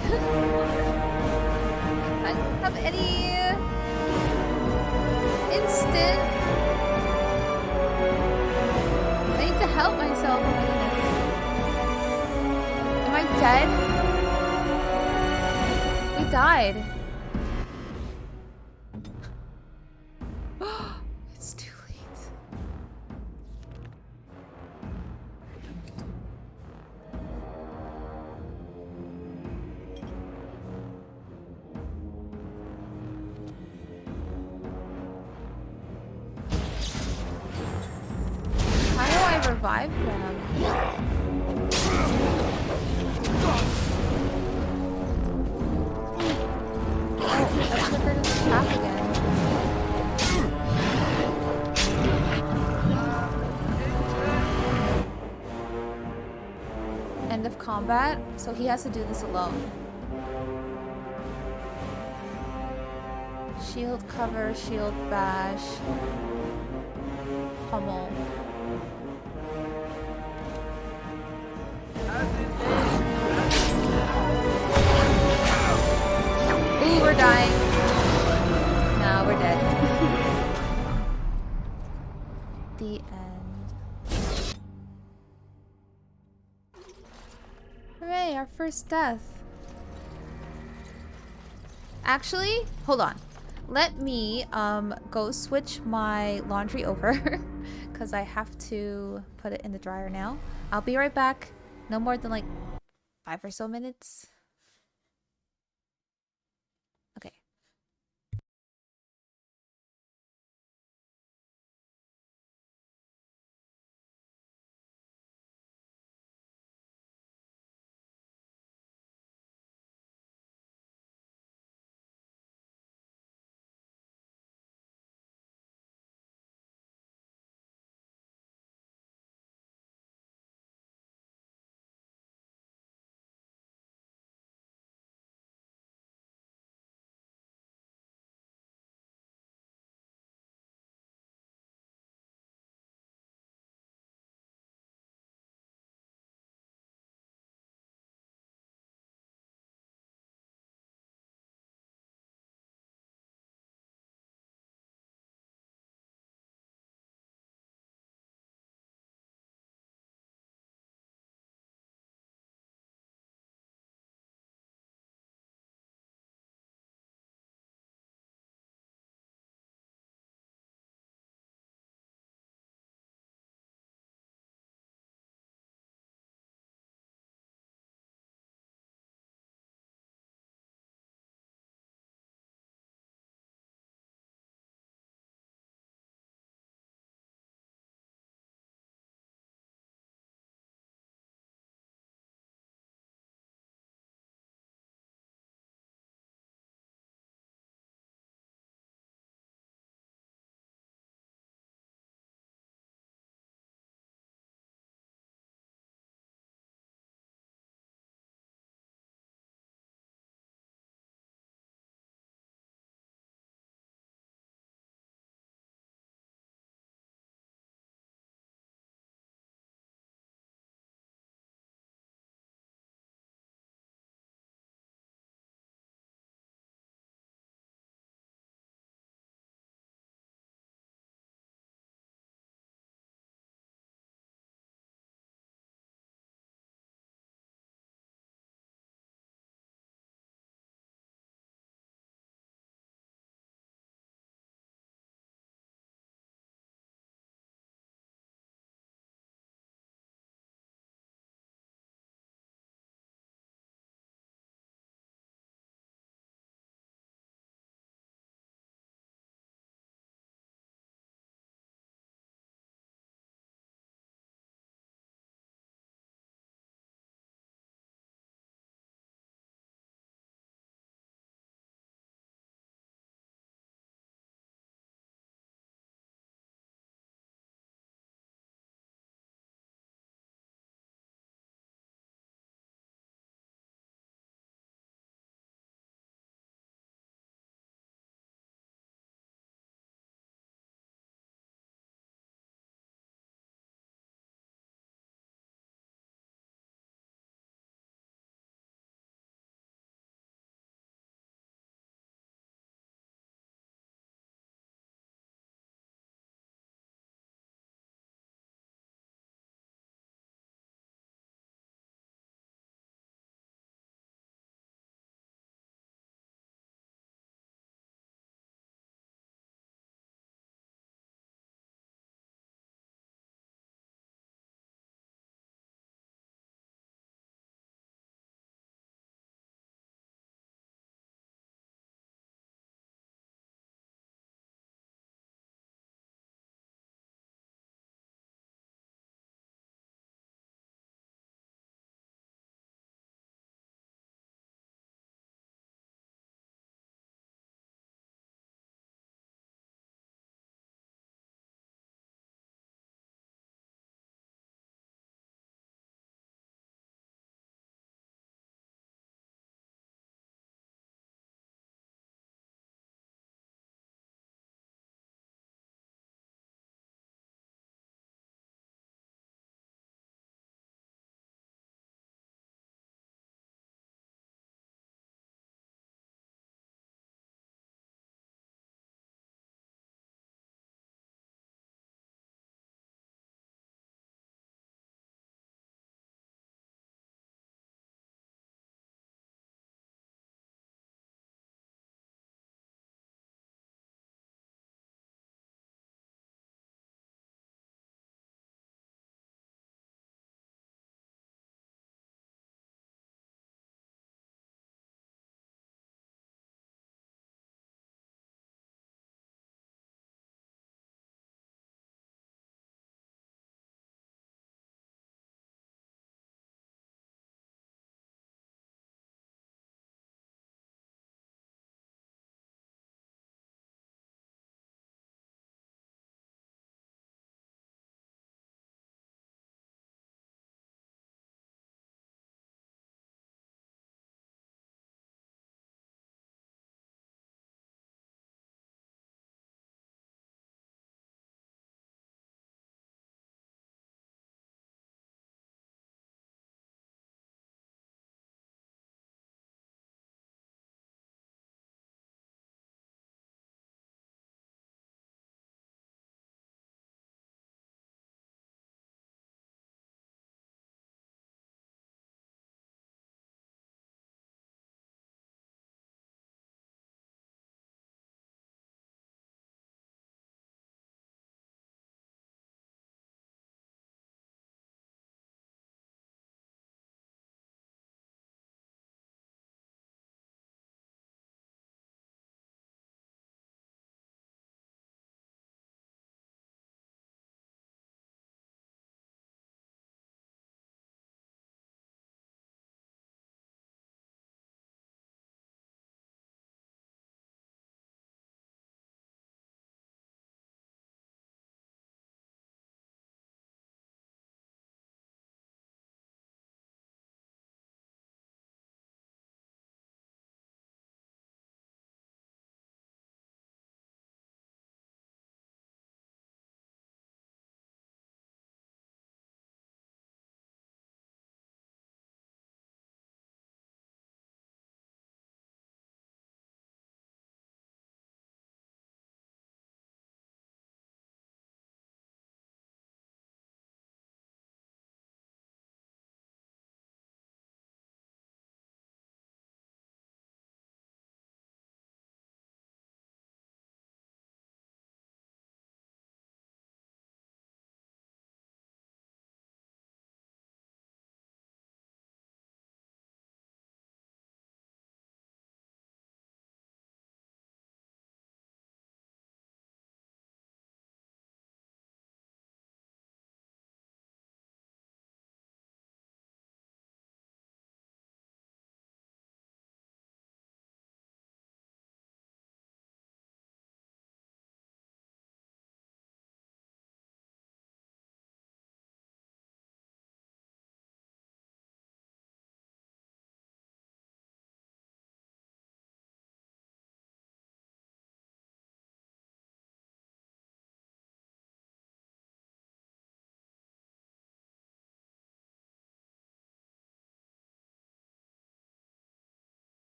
I don't have any instant. I need to help myself. Oh my goodness. Am I dead? We died. It's too late. How do I revive them? Oh, I triggered his attack again. End of combat, so he has to do this alone. Shield cover, shield bash, pummel. Ooh, we're dying. No, we're dead. The end. Hooray, our first death. Actually, hold on. Let me go switch my laundry over because I have to put it in the dryer now. I'll be right back. No more than like 5 or so minutes. Okay.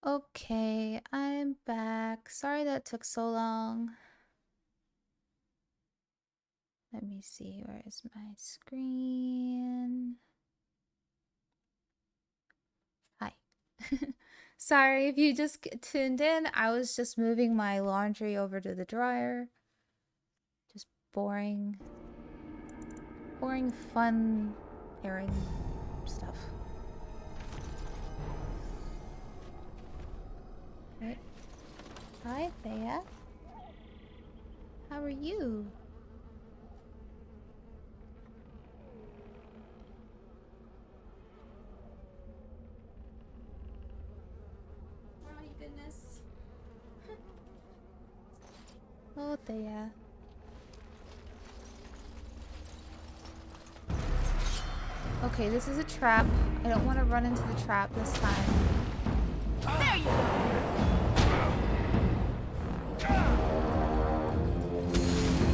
Okay, I'm back. Sorry that took so long. Let me see, where is my screen? Hi. Sorry if you just tuned in. I was just moving my laundry over to the dryer. Just boring, fun errand stuff. Right. Hi, Thea. How are you? Oh my goodness. Oh, Thea. Okay, this is a trap. I don't want to run into the trap this time. There you go.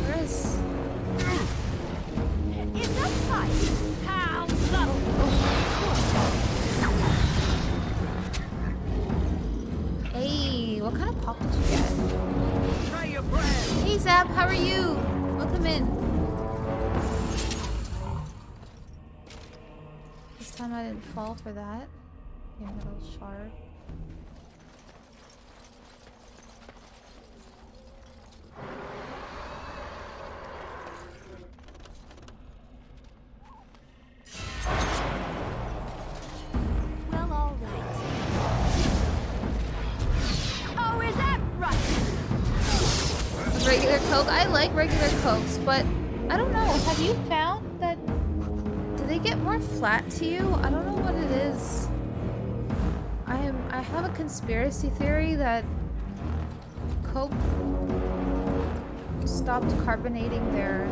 Where is... It's a fight. How low? Hey, what kind of pop did you get? Try your bread. Hey, Zap, how are you? Welcome in. This time I didn't fall for that. Okay, metal shard. Well, all right. Oh, is that right? Regular Coke? I like regular Cokes, but I don't know. Have you found that... Do they get more flat to you? I don't know what it is. I have a conspiracy theory that Coke stopped carbonating their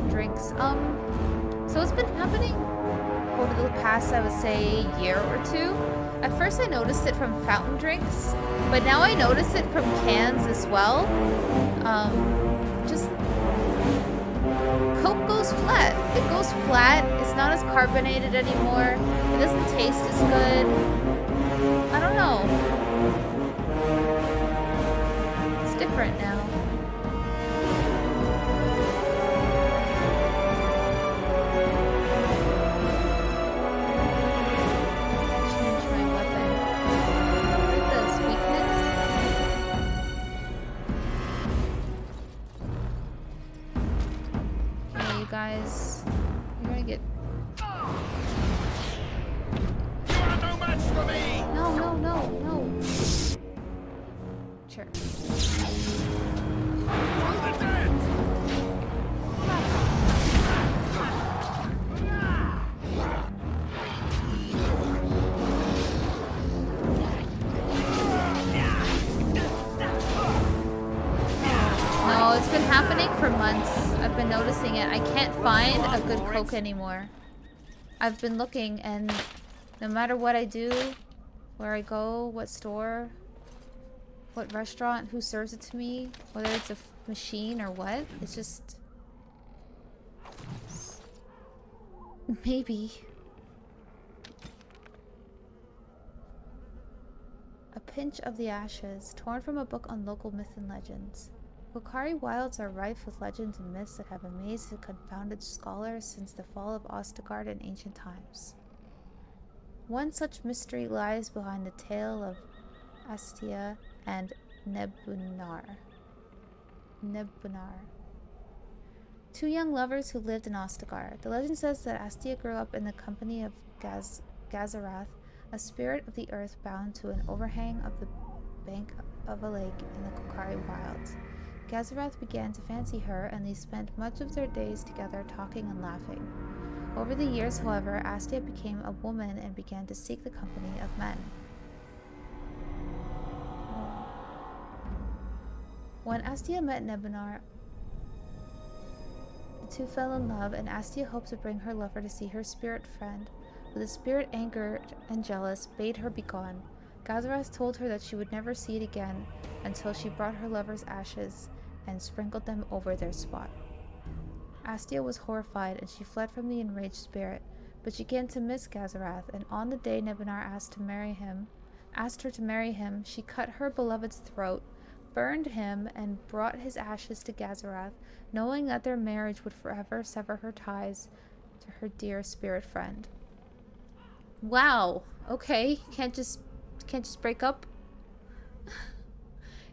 drinks. So it's been happening over the past, I would say, year or two. At first I noticed it from fountain drinks, but now I notice it from cans as well. Just Coke goes flat. It goes flat. It's not as carbonated anymore. It doesn't taste as good. I don't know. It's different now. Change my weapon. What is this? Weakness? Okay, you guys. You're gonna get... You are no match for me! No. Sure. For the dead! No, it's been happening for months. I've been noticing it. I can't find a good Coke anymore. I've been looking, and no matter what I do, where I go, what store, what restaurant, who serves it to me, whether it's a machine or what, it's just... Maybe. A pinch of the ashes, torn from a book on local myth and legends. Kokari wilds are rife with legends and myths that have amazed and confounded scholars since the fall of Ostgard in ancient times. One such mystery lies behind the tale of Astia and Nebunar. Two young lovers who lived in Ostagar. The legend says that Astia grew up in the company of Gazarath, a spirit of the earth bound to an overhang of the bank of a lake in the Kokari wilds. Gazarath began to fancy her, and they spent much of their days together talking and laughing. Over the years, however, Astia became a woman and began to seek the company of men. When Astia met Nebunar, the two fell in love, and Astia hoped to bring her lover to see her spirit friend. But the spirit, angered and jealous, bade her begone. Gazarath told her that she would never see it again until she brought her lover's ashes and sprinkled them over their spot. Astia was horrified, and she fled from the enraged spirit, but she began to miss Gazarath, and on the day Nebunar asked to marry him, asked her to marry him, she cut her beloved's throat, burned him, and brought his ashes to Gazarath, knowing that their marriage would forever sever her ties to her dear spirit friend. Wow. Okay. Can't just break up.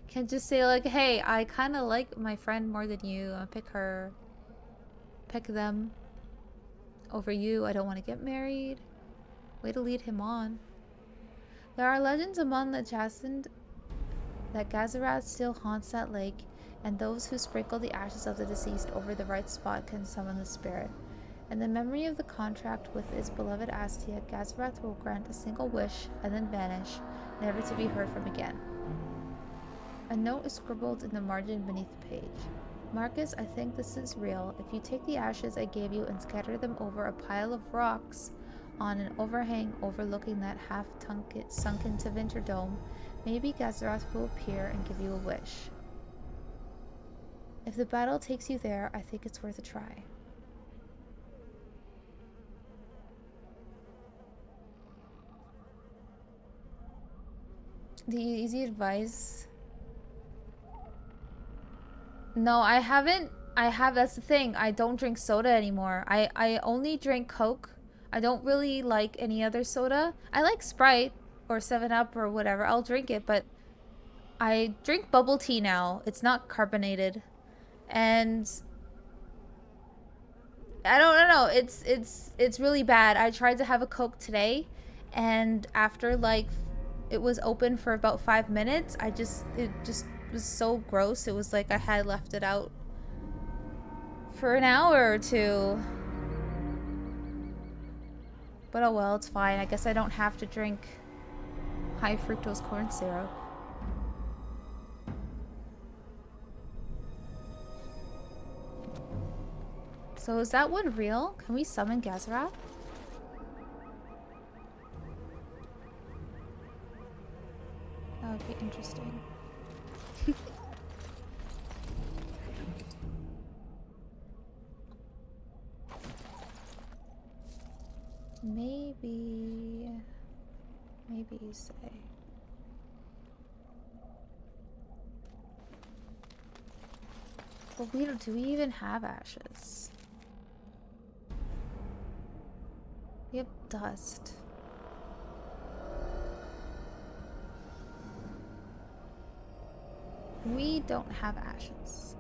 Can't just say like, hey, I kind of like my friend more than you. I'll pick them over you. I don't want to get married. Way to lead him on. There are legends among the Jacend that Gazarath still haunts that lake, and those who sprinkle the ashes of the deceased over the right spot can summon the spirit. In the memory of the contract with his beloved Astia, Gazarath will grant a single wish and then vanish, never to be heard from again. A note is scribbled in the margin beneath the page. Marcus, I think this is real. If you take the ashes I gave you and scatter them over a pile of rocks on an overhang overlooking that half-sunken Tevinter dome, maybe Gazarath will appear and give you a wish. If the battle takes you there, I think it's worth a try. The easy advice. No, I haven't. That's the thing. I don't drink soda anymore. I only drink Coke. I don't really like any other soda. I like Sprite or 7-Up or whatever. I'll drink it, but I drink bubble tea now. It's not carbonated. And I don't know. It's really bad. I tried to have a Coke today, and after like it was open for about 5 minutes, it just was so gross. It was like I had left it out for an hour or two. But oh well, it's fine. I guess I don't have to drink high fructose corn syrup. So is that one real? Can we summon Gazarath? That would be interesting. Maybe you say. But do we even have ashes? We have dust. We don't have ashes.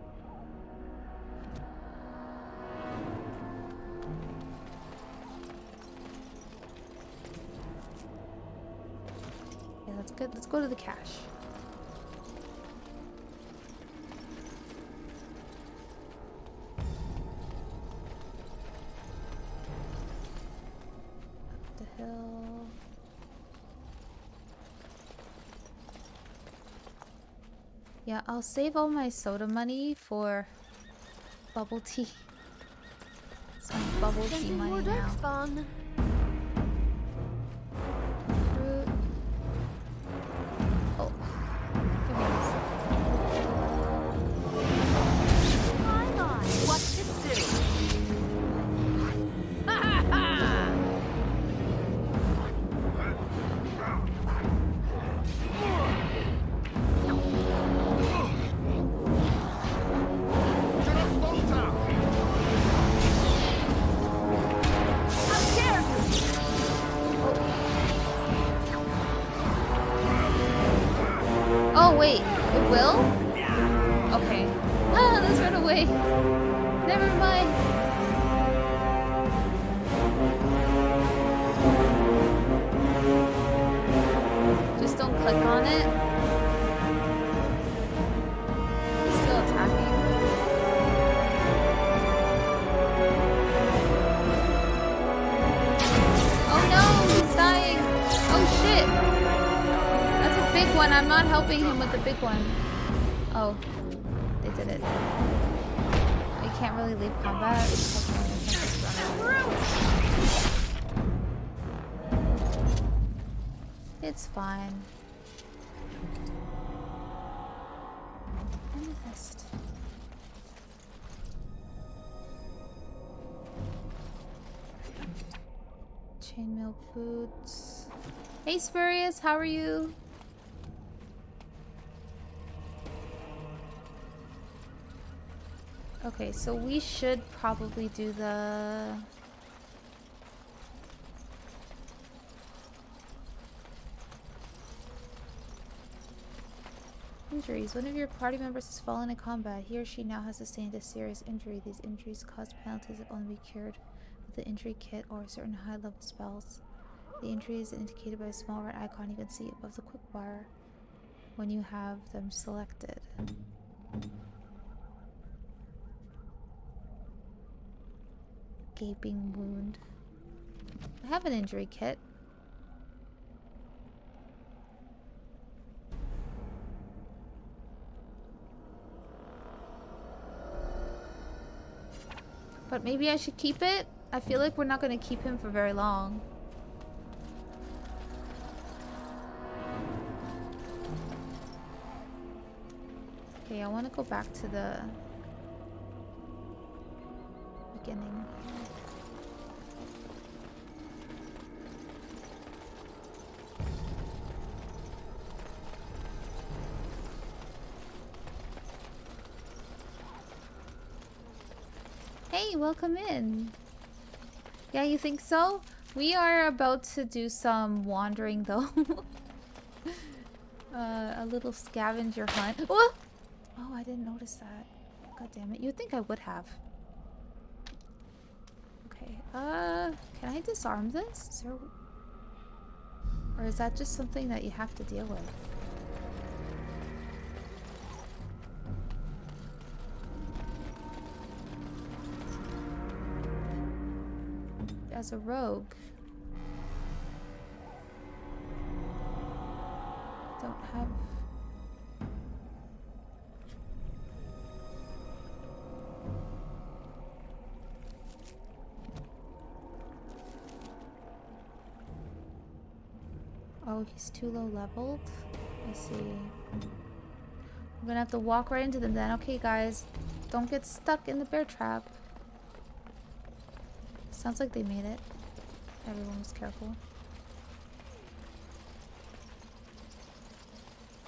Yeah, that's good. Let's go to the cache. Up the hill. Yeah, I'll save all my soda money for bubble tea. Some bubble tea money now. Fun. Fruit. Oh, give me this. My, what's it do? Ha ha ha! Oh wait, it will? Okay. Ah, let's run away. Never mind. Just don't click on it. It's still attacking. Oh no, he's dying. Oh shit. That's a big one. I'm not helping him with the big one. Oh, they did it. I can't really leave combat. It's fine. Amethyst. Chainmail boots. Hey Spurious, how are you? Okay, so we should probably do the... Injuries. One of your party members has fallen in combat. He or she now has sustained a serious injury. These injuries cause penalties that only be cured with the injury kit or certain high-level spells. The injury is indicated by a small red icon you can see above the quick bar when you have them selected. Gaping wound. I have an injury kit. But maybe I should keep it? I feel like we're not going to keep him for very long. Okay, I want to go back to the beginning. Hey, welcome in. Yeah, you think so? We are about to do some wandering though. A little scavenger hunt. Oh! Oh, I didn't notice that. God damn it. You'd think I would have. Okay, can I disarm this? Is there... Or is that just something that you have to deal with? As a rogue, don't have... Oh, he's too low leveled? I see. I'm gonna have to walk right into them then. Okay, guys. Don't get stuck in the bear trap. Sounds like they made it. Everyone was careful.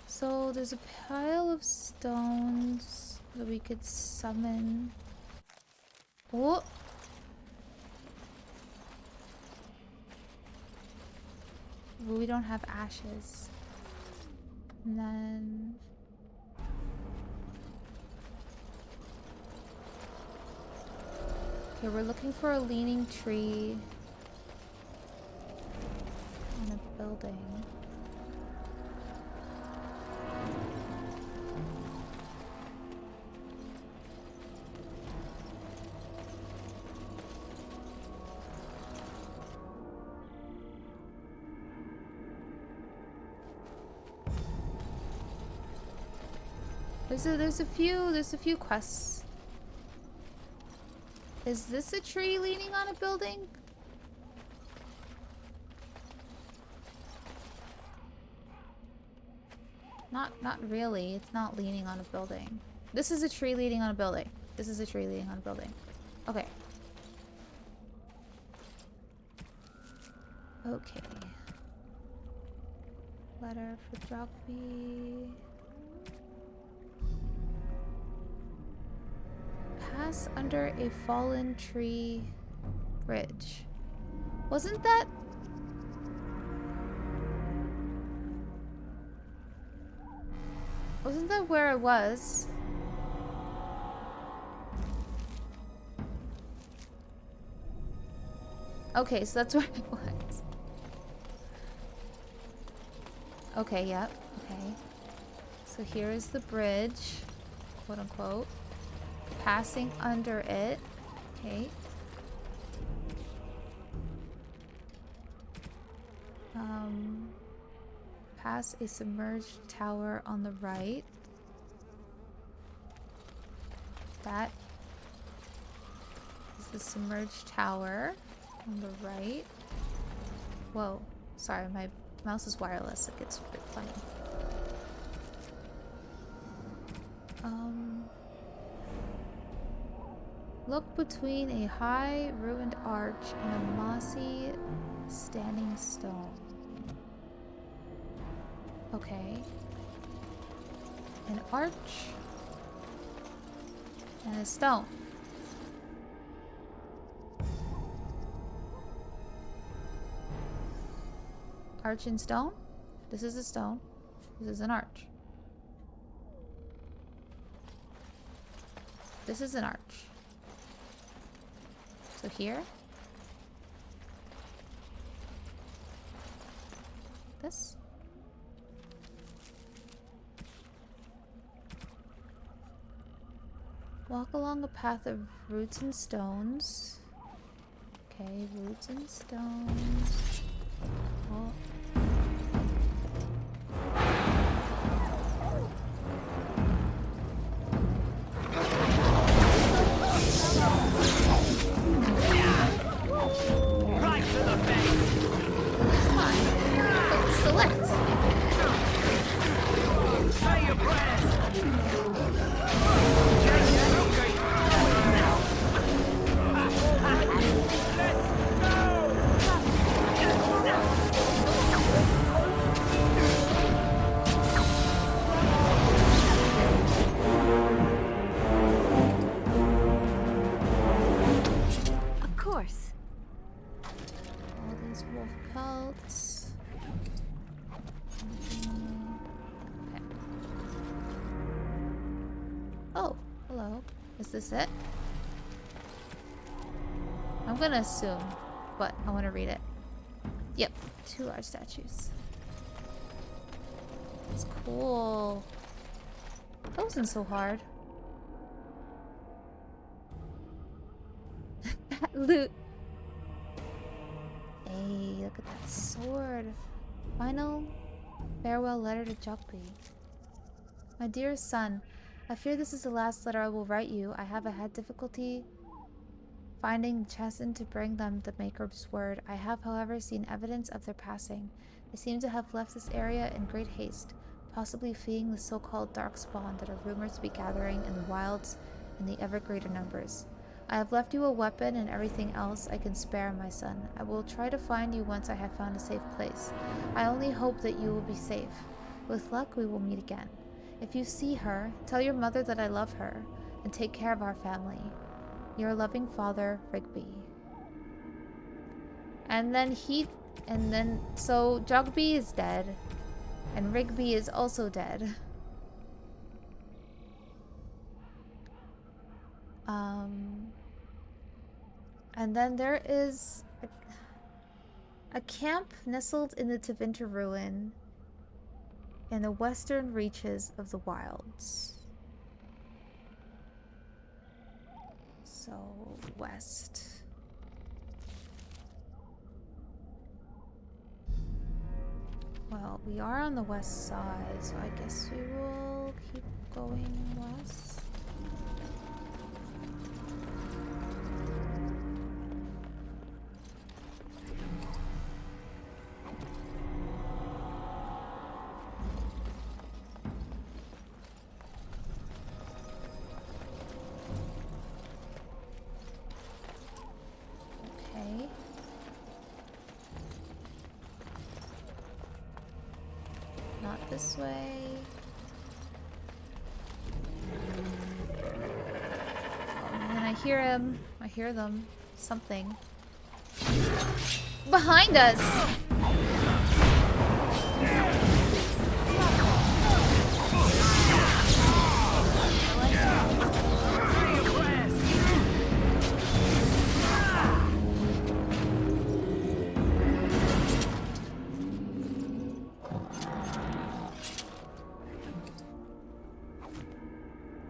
So there's a pile of stones that we could summon. Oh! But we don't have ashes. And then... Okay, we're looking for a leaning tree on a building. There's a few quests. Is this a tree leaning on a building? Not really. It's not leaning on a building. This is a tree leaning on a building. This is a tree leaning on a building. Okay. Okay. Letter for Drogby. Pass under a fallen tree bridge. Wasn't that... Wasn't that where it was? Okay, so that's where it was. Okay, yep. Okay. So here is the bridge, quote unquote. Passing under it. Okay. Pass a submerged tower on the right. That is the submerged tower on the right. Whoa. Sorry, my mouse is wireless. It gets a bit funny. Look between a high ruined arch and a mossy standing stone. Okay. An arch. And a stone. Arch and stone? This is a stone. This is an arch. This is an arch. So here. This. Walk along a path of roots and stones. Okay, roots and stones. Oh. Right to the face! Oh, select! Say your prayers! Of course. All these wolf pelts. Okay. Oh, hello. Is this it? I'm gonna assume, but I want to read it. Yep, 2 large statues. It's cool. That wasn't so hard. Loot. Hey, look at that sword. Final farewell letter to Jokbi. My dear son, I fear this is the last letter I will write you. I have had difficulty finding Chesson to bring them the Maker's word. I have, however, seen evidence of their passing. They seem to have left this area in great haste, possibly fleeing the so-called darkspawn that are rumored to be gathering in the wilds in the ever greater numbers. I have left you a weapon and everything else I can spare, my son. I will try to find you once I have found a safe place. I only hope that you will be safe. With luck, we will meet again. If you see her, tell your mother that I love her, and take care of our family. Your loving father, Rigby. So Jogby is dead, and Rigby is also dead. And then there is a camp nestled in the Tevinter ruin in the western reaches of the wilds. So, west. Well, we are on the west side, so I guess we will keep going west. Okay. Not this way. And then I hear him. I hear them. Something. Behind us!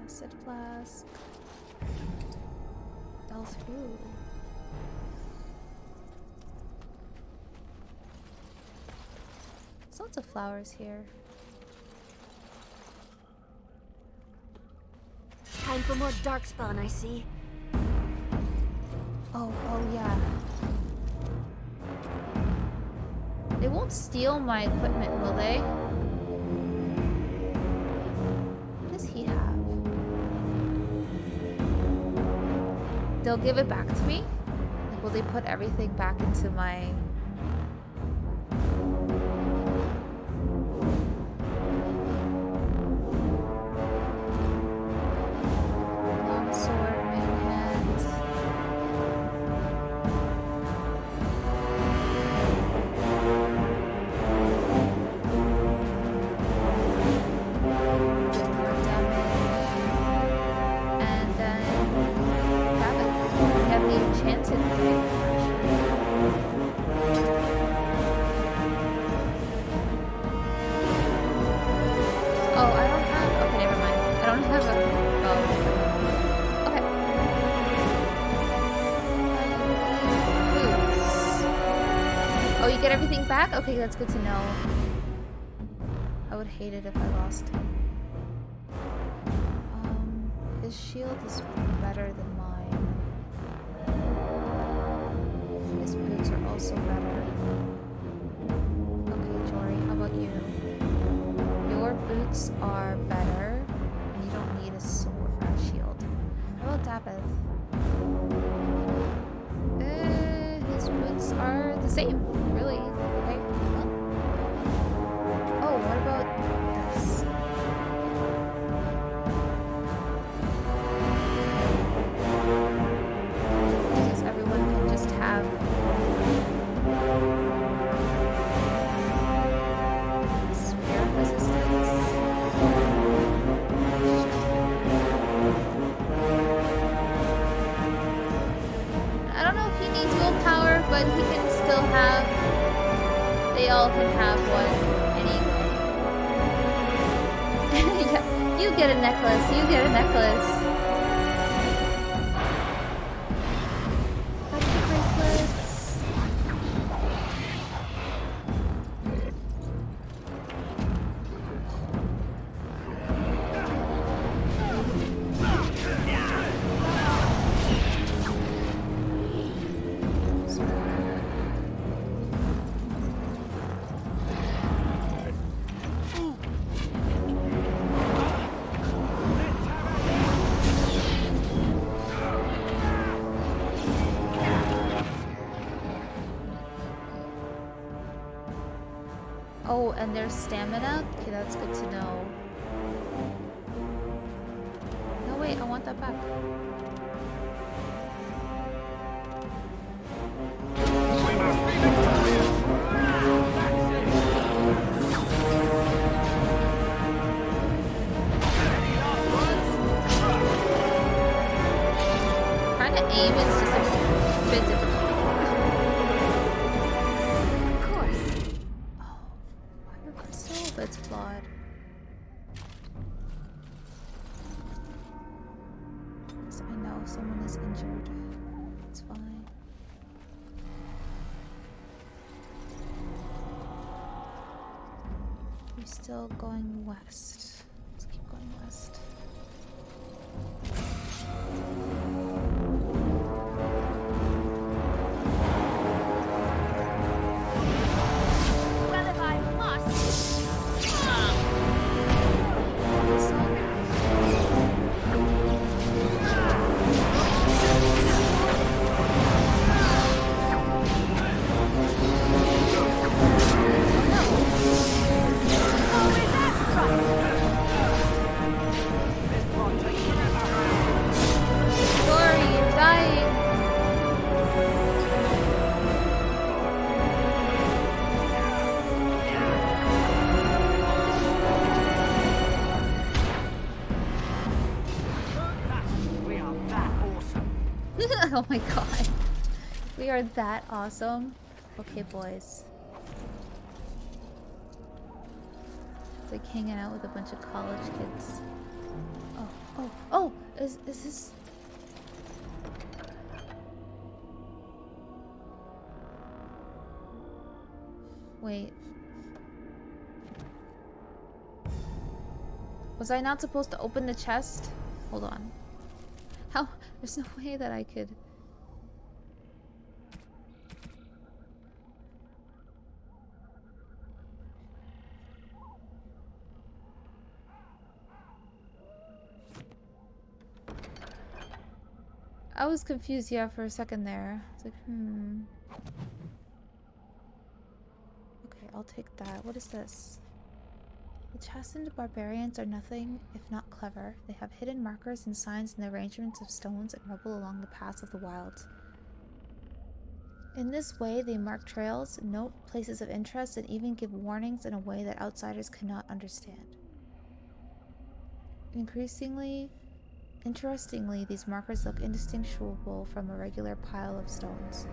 Acid flask. Fell through. There's lots of flowers here. Time for more darkspawn, I see. Oh yeah. They won't steal my equipment, will they? What does he have? They'll give it back to me? Like, will they put everything back into my... back? Okay, that's good to know. I would hate it if I lost him. His shield is better than mine. His boots are also better. Okay, Jory, how about you? Your boots are better, and you don't need a sword or a shield. How about Dabith? His boots are the same, really. Okay, well. Oh, what about this? Because everyone can just have spirit resistance. I don't know if he needs willpower, but he can still have. They all can have one anyway. Yeah, you get a necklace. You get a necklace. Lucky bracelets. Oh, and there's stamina? Okay, that's good to know. No, wait, I want that back. We must be victorious! Any last words? Trying to aim is just a bit difficult. Of course. Fire crystal? That's flawed. Yes, I know someone is injured. It's fine. We're still going west. Let's keep going west. Well, if I must. Sorry, you're dying. We are that awesome. Oh my god. We are that awesome. Okay, boys. It's like hanging out with a bunch of college kids. Oh, is this... Wait. Was I not supposed to open the chest? Hold on. How? There's no way that I could... I was confused, yeah, for a second there. It's like, Okay, I'll take that. What is this? The chastened barbarians are nothing if not clever. They have hidden markers and signs in the arrangements of stones and rubble along the paths of the wilds. In this way, they mark trails, note places of interest, and even give warnings in a way that outsiders cannot understand. Interestingly, these markers look indistinguishable from a regular pile of stones.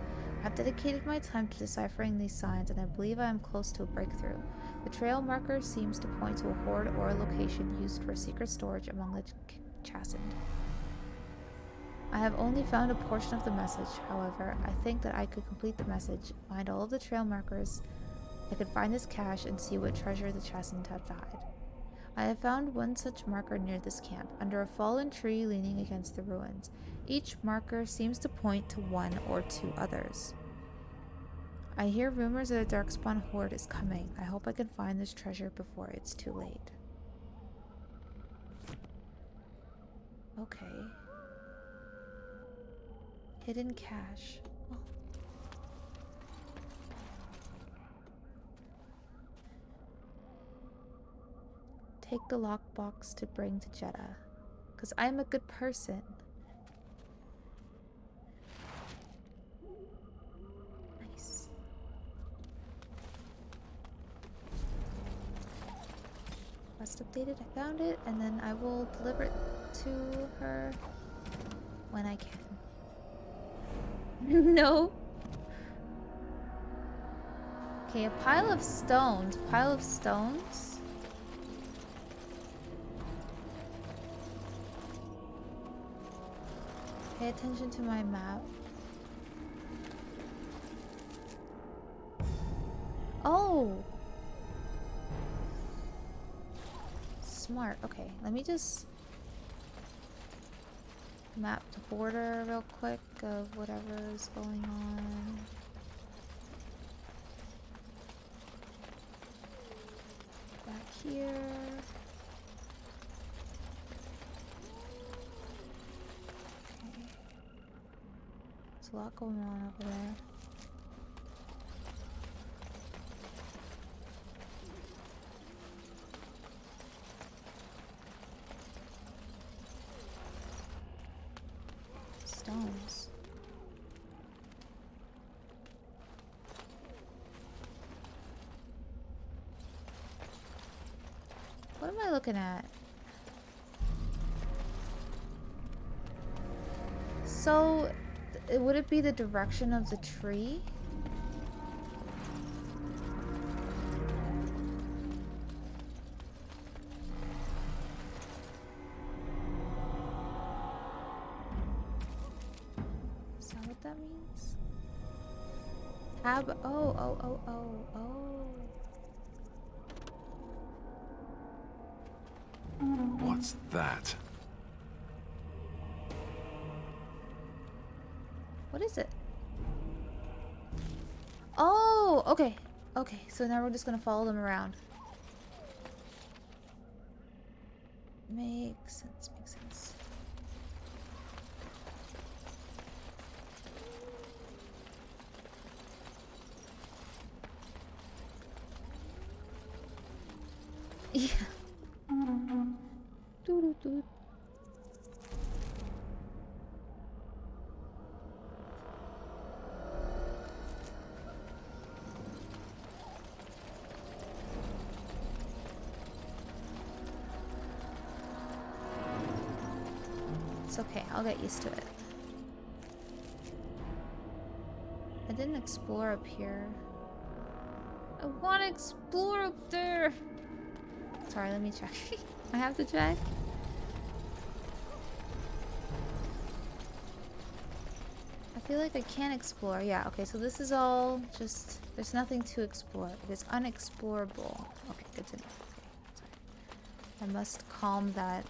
I've dedicated my time to deciphering these signs, and I believe I am close to a breakthrough. The trail marker seems to point to a hoard or a location used for secret storage among the chastened. I have only found a portion of the message, however. I think that I could complete the message, find all of the trail markers, I could find this cache and see what treasure the chasm had had. I have found one such marker near this camp, under a fallen tree leaning against the ruins. Each marker seems to point to one or two others. I hear rumors that a Darkspawn horde is coming. I hope I can find this treasure before it's too late. Okay. Hidden cache. Oh. Take the lockbox to bring to Jeddah. Because I'm a good person. Nice. Quest updated, I found it, and then I will deliver it to her when I can. No. Okay, a pile of stones. Pile of stones. Pay attention to my map. Oh! Smart. Okay, let me just map the border real quick of whatever is going on. Back here. Okay. There's a lot going on over there. Stones. What am I looking at? So, would it be the direction of the tree? Is that what that means? Tab. Oh. What's that? What is it? Oh, okay. Okay, so now we're just gonna follow them around. Makes sense, makes sense. Yeah. Doo-doo-doo. It's okay, I'll get used to it. I didn't explore up here. I want to explore up there. Sorry, let me check. I have to check. I feel like I can't explore. Yeah, okay, so this is all just... There's nothing to explore. It is unexplorable. Okay, good to know. Okay, sorry. I must calm that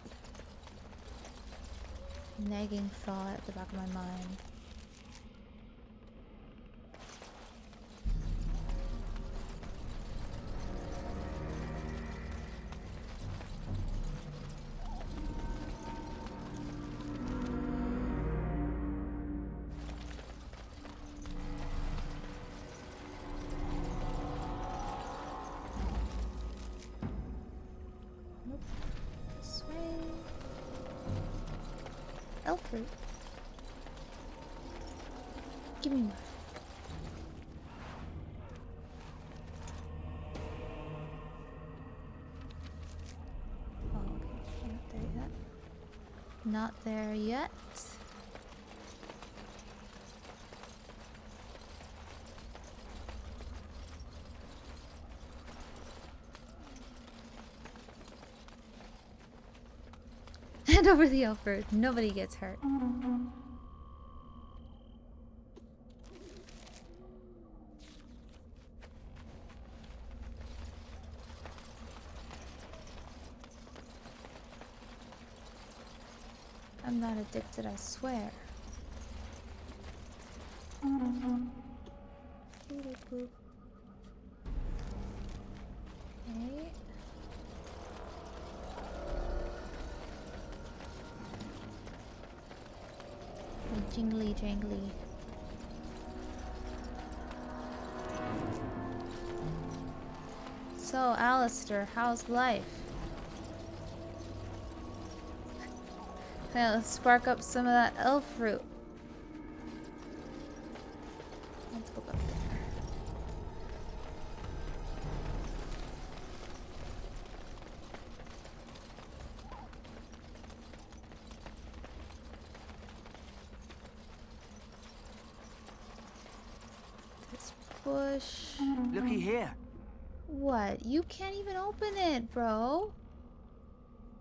nagging thought at the back of my mind. Fruit. Give me more. Oh, okay. Not there yet. Not there yet. Hand over the Alfred. Nobody gets hurt. I'm not addicted, I swear. Okay. Jingly jangly. So, Alistair, how's life? Yeah, let's spark up some of that elf fruit. Let's go up there. This bush. Looky here. What? You can't even open it, bro.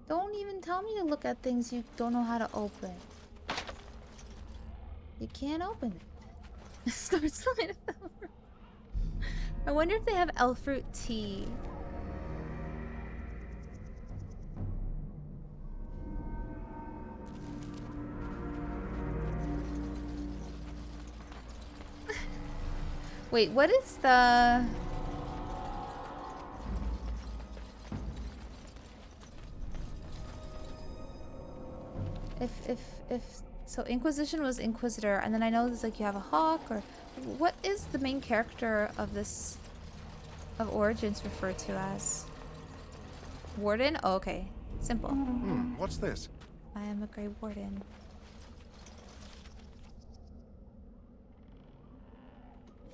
Don't even tell me to look at things you don't know how to open. You can't open it. Start sliding over. I wonder if they have elf fruit tea. Wait, what is the... If so Inquisition was Inquisitor, and then I know there's like you have a hawk, or what is the main character of this of Origins referred to as? Warden? Oh, okay. Simple. What's this? I am a Grey Warden.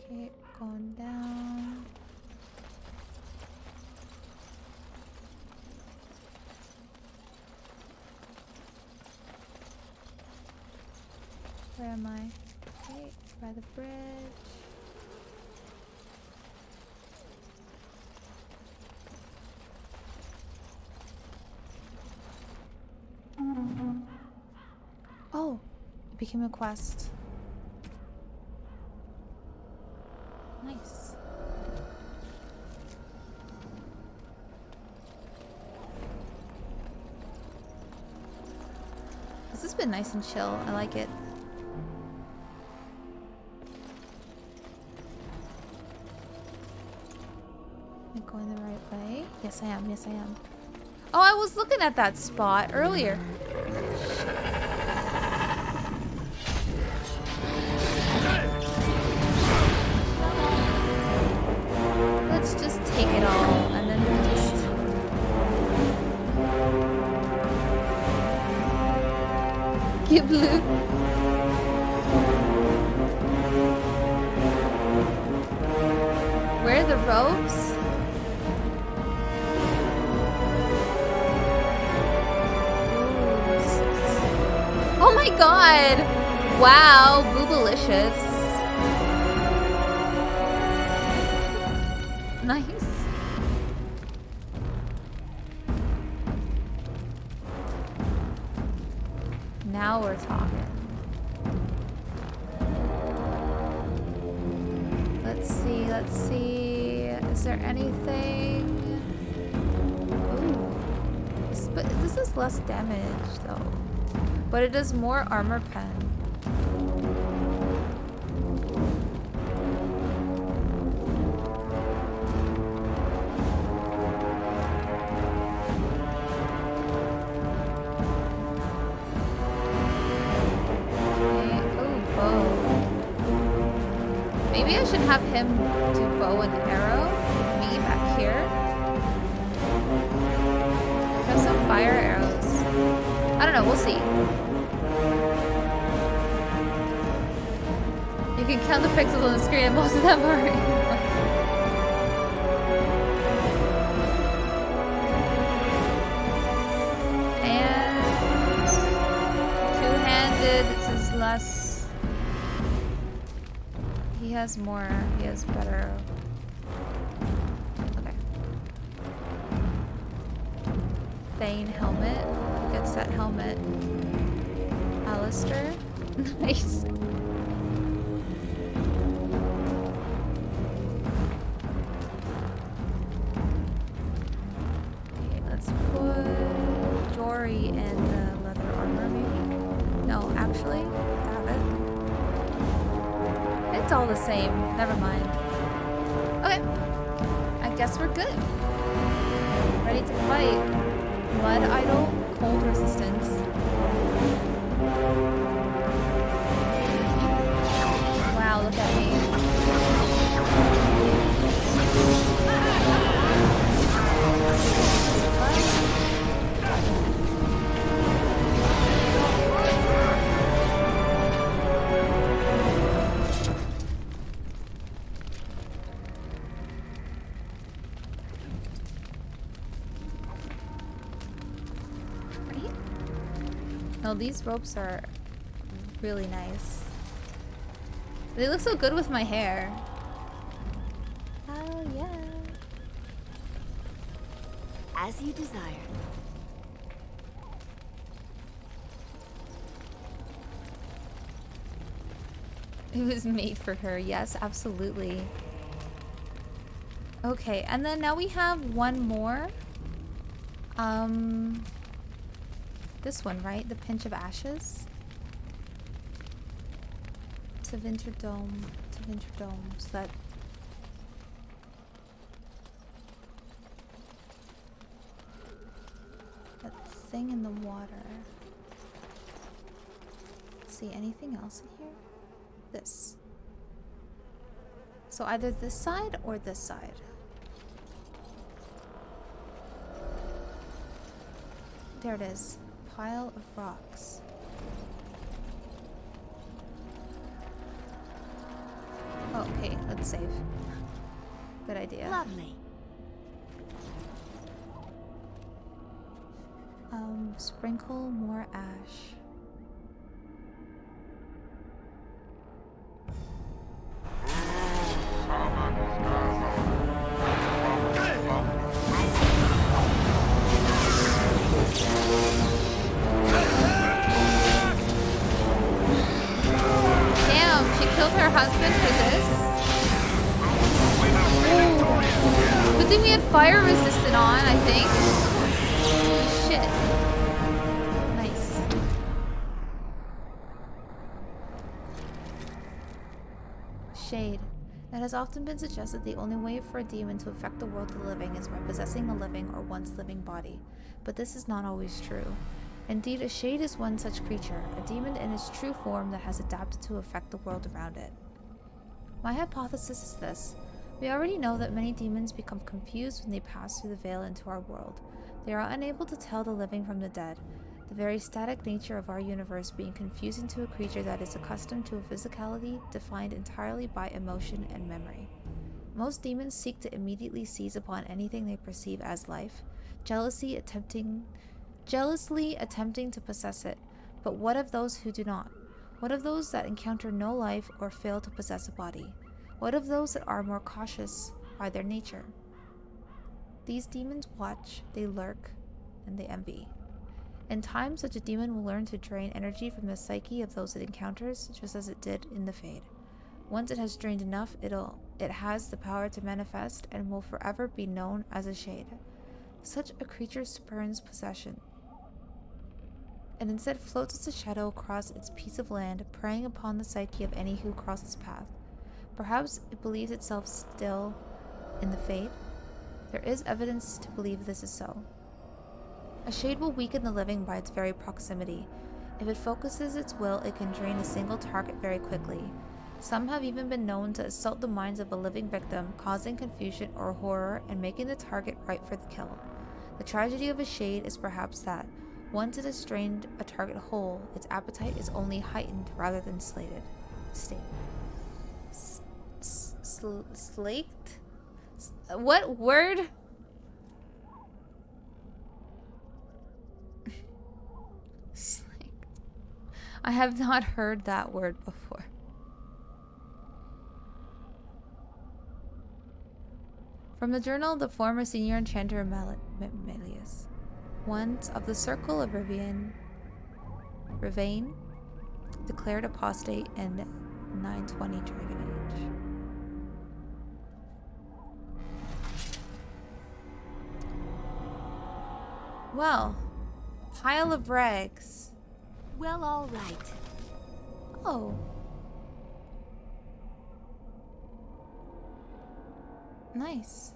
Okay, going down. Where am I? Okay, by the bridge. Oh, it became a quest. Nice. This has been nice and chill. I like it. Am I going the right way? Yes, I am. Yes, I am. Oh, I was looking at that spot earlier. Let's just take it all and then we'll just... Get blue. Where are the robes? Oh my god! Wow, boobalicious. Nice. Now we're talking. Let's see, let's see. Is there anything? Ooh. But this is less damage though. But it does more armor pen. Maybe I should have him do bow and arrow. Me back here. Have some fire arrows. I don't know, we'll see. You can count the pixels on the screen and most of them are and two-handed, this is less. He has more, he has better. Okay. Thane helmet. Who gets that helmet? Alistair. Nice. Okay, let's put Jory in the leather armor maybe. looked all the same. Never mind. Okay. I guess we're good. Ready to fight. Mud idol, cold resistance. Wow, look at me. No, these ropes are really nice. They look so good with my hair. Oh yeah. As you desire. It was made for her. Yes, absolutely. Okay, and then now we have one more. This one, right? The Pinch of Ashes. To Vinterdome. So that... that thing in the water. Let's see, anything else in here? This. So either this side or this side. There it is. Pile of rocks. Oh, okay, let's save. Good idea. Lovely. Sprinkle more ash. Damn, she killed her husband for this? Ooh. Good thing we had fire resistant on, I think. Holy shit. Nice. Shade. It has often been suggested the only way for a demon to affect the world of the living is by possessing a living or once living body. But this is not always true. Indeed, a shade is one such creature, a demon in its true form that has adapted to affect the world around it. My hypothesis is this. We already know that many demons become confused when they pass through the veil into our world. They are unable to tell the living from the dead, the very static nature of our universe being confusing to a creature that is accustomed to a physicality defined entirely by emotion and memory. Most demons seek to immediately seize upon anything they perceive as life, jealously attempting to possess it. But what of those who do not? What of those that encounter no life or fail to possess a body? What of those that are more cautious by their nature? These demons watch, they lurk, and they envy. In time, such a demon will learn to drain energy from the psyche of those it encounters, just as it did in the Fade. Once it has drained enough, it has the power to manifest and will forever be known as a shade. Such a creature spurns possession, and instead floats as a shadow across its piece of land, preying upon the psyche of any who cross its path. Perhaps it believes itself still in the Fade. There is evidence to believe this is so. A shade will weaken the living by its very proximity. If it focuses its will, it can drain a single target very quickly. Some have even been known to assault the minds of a living victim, causing confusion or horror and making the target ripe for the kill. The tragedy of a shade is perhaps that, once it has drained a target whole, its appetite is only heightened rather than slaked. Slaked? What word? Slaked. I have not heard that word before. From the journal of the former senior enchanter Melius, once of the circle of Rivain, declared apostate in 920 Dragon Age. Well, pile of rags. Well, all right. Oh. Nice.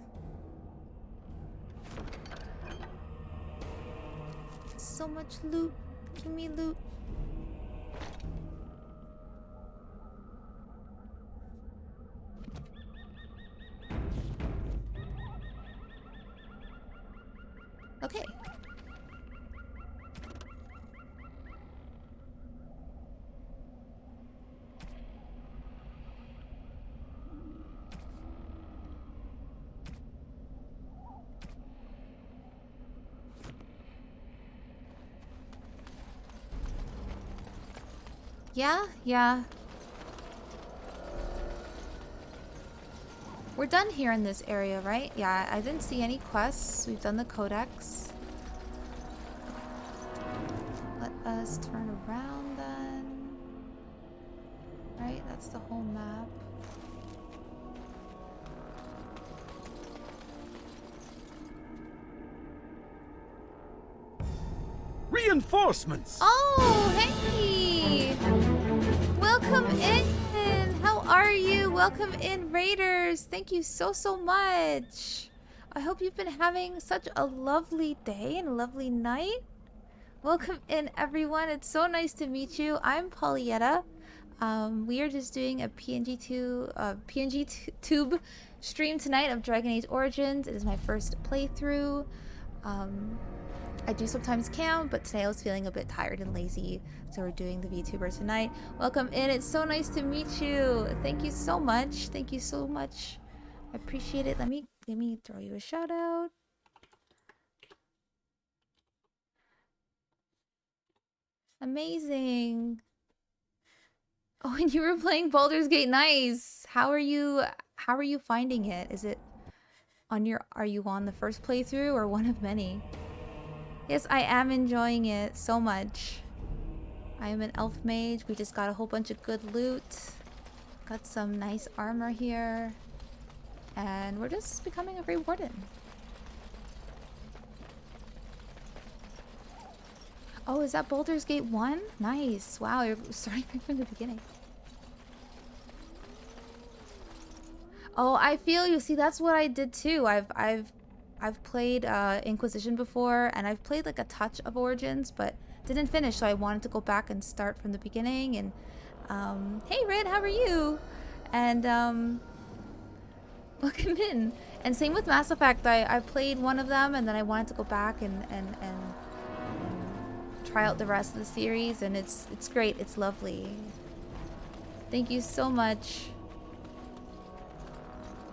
So much loot. Give me loot. Okay. Yeah. We're done here in this area, right? Yeah, I didn't see any quests. We've done the codex. Let us turn around then. Right, that's the whole map. Reinforcements! Oh, hey! Welcome in! How are you? Welcome in, Raiders! Thank you so much! I hope you've been having such a lovely day and a lovely night. Welcome in, everyone. It's so nice to meet you. I'm Paulietta. We are just doing a PNG stream tonight of Dragon Age Origins. It is my first playthrough. I do sometimes camp, but today I was feeling a bit tired and lazy, so we're doing the VTuber tonight. Welcome in. It's so nice to meet you. Thank you so much. Thank you so much. I appreciate it. Let me throw you a shout out. Amazing. Oh, and you were playing Baldur's Gate. Nice. How are you finding it? Is it on your are you on the first playthrough or one of many? Yes, I am enjoying it so much. I am an elf mage. We just got a whole bunch of good loot. Got some nice armor here. And we're just becoming a Grey Warden. Oh, is that Baldur's Gate 1? Nice. Wow, you're starting right from the beginning. Oh, I feel you. See, that's what I did too. I've played Inquisition before, and I've played like a touch of Origins, but didn't finish, so I wanted to go back and start from the beginning. And hey Red, how are you? And welcome in. And same with Mass Effect. I played one of them, and then I wanted to go back and try out the rest of the series, and it's great. It's lovely. Thank you so much.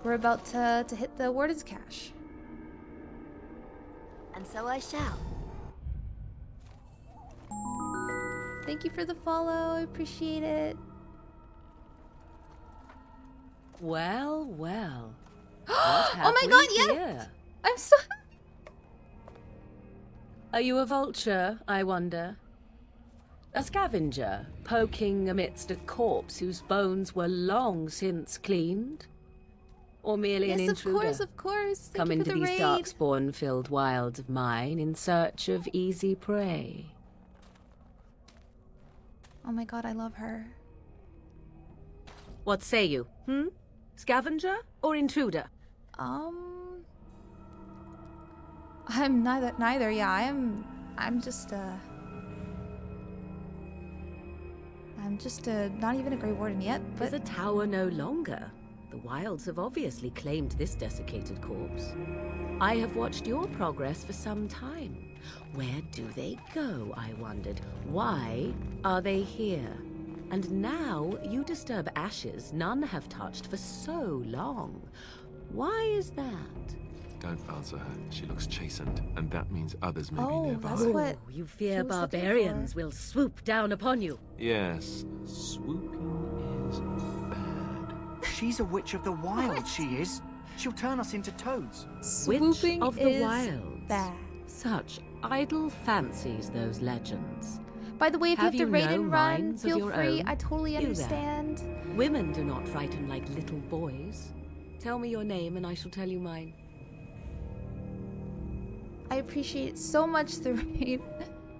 We're about to hit the Warden's Cache. And so I shall. Thank you for the follow. I appreciate it. Well, well. Oh my god, yeah! I'm so... Are you a vulture, I wonder? A scavenger, poking amidst a corpse whose bones were long since cleaned? Or merely an intruder? Of course. Come into these raid. darkspawn-filled wilds of mine in search of easy prey. Oh my god, I love her. What say you, Scavenger or intruder? I'm neither, yeah, I'm just not even a Grey Warden yet, but... There's a tower no longer. The wilds have obviously claimed this desiccated corpse. I have watched your progress for some time. Where do they go, I wondered? Why are they here? And now you disturb ashes none have touched for so long. Why is that? Don't answer her. She looks chastened, and that means others may be nearby. That's what you fear was looking barbarians for. will swoop down upon you. Yes, swooping is bad. She's a witch of the wild, she is. She'll turn us into toads. Swooping Witch of the is wilds. bad. Such idle fancies, those legends. By the way, if Have you have to you raid no and run, minds of feel your free. own? I totally You there. understand. Women do not frighten like little boys. Tell me your name and I shall tell you mine. I appreciate so much the raid.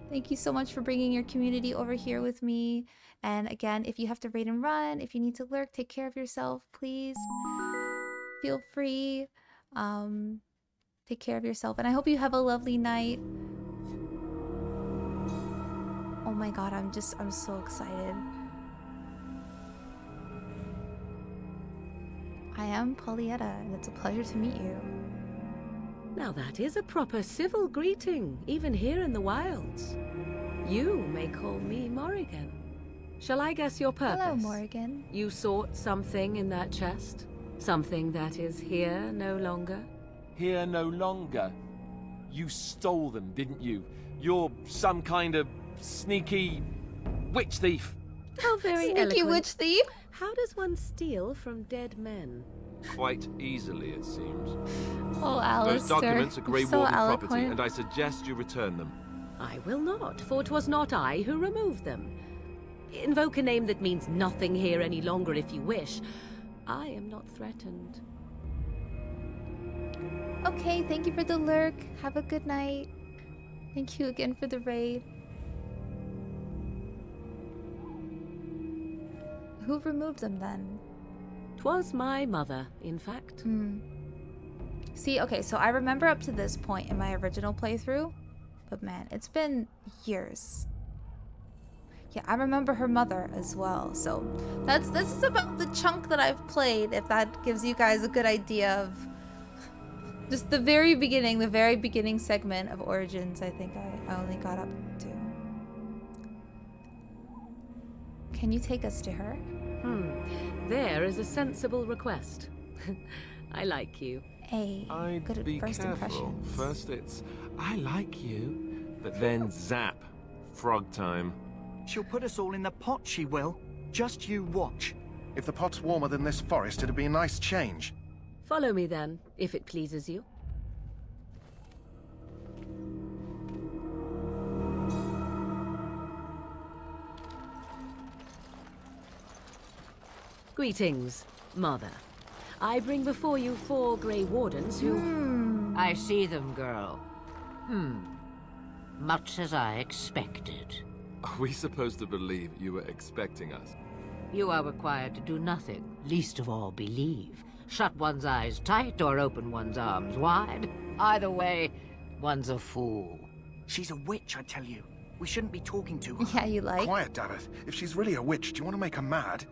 Thank you so much for bringing your community over here with me. And again, if you have to raid and run, if you need to lurk, take care of yourself, please. feel free. Take care of yourself, and I hope you have a lovely night. Oh my god, I'm so excited. I am Paulietta, and it's a pleasure to meet you. Now that is a proper civil greeting, even here in the wilds. You may call me Morrigan. Shall I guess your purpose? Hello, Morrigan. You sought something in that chest? Something that is here no longer? Here no longer. You stole them, didn't you? You're some kind of sneaky witch thief. How very Sneaky eloquent. witch thief? How does one steal from dead men? Quite easily, it seems. Oh, Alistair. Those documents are Grey You're so Warden eloquent. property, and I suggest you return them. I will not, for 'twas not I who removed them. Invoke a name that means nothing here any longer if you wish. I am not threatened. Okay, thank you for the lurk. Have a good night. Thank you again for the raid. Who removed them then? 'Twas my mother, in fact. See, okay, so I remember up to this point in my original playthrough, but man, it's been years. Yeah, I remember her mother as well. So this is about the chunk that I've played, if that gives you guys a good idea of just the very beginning segment of Origins. I think I only got up to. Can you take us to her? There is a sensible request. I like you. I'd Good be first careful. impressions. First it's, I like you, but then zap, frog time. She'll put us all in the pot, she will. Just you watch. If the pot's warmer than this forest, it'd be a nice change. Follow me then, if it pleases you. Greetings, Mother. I bring before you 4 Grey Wardens who... I see them, girl. Much as I expected. Are we supposed to believe you were expecting us? You are required to do nothing, least of all believe. Shut one's eyes tight or open one's arms wide. Either way, one's a fool. She's a witch, I tell you. We shouldn't be talking to her. Yeah, you like? Quiet, dammit. If she's really a witch, do you want to make her mad?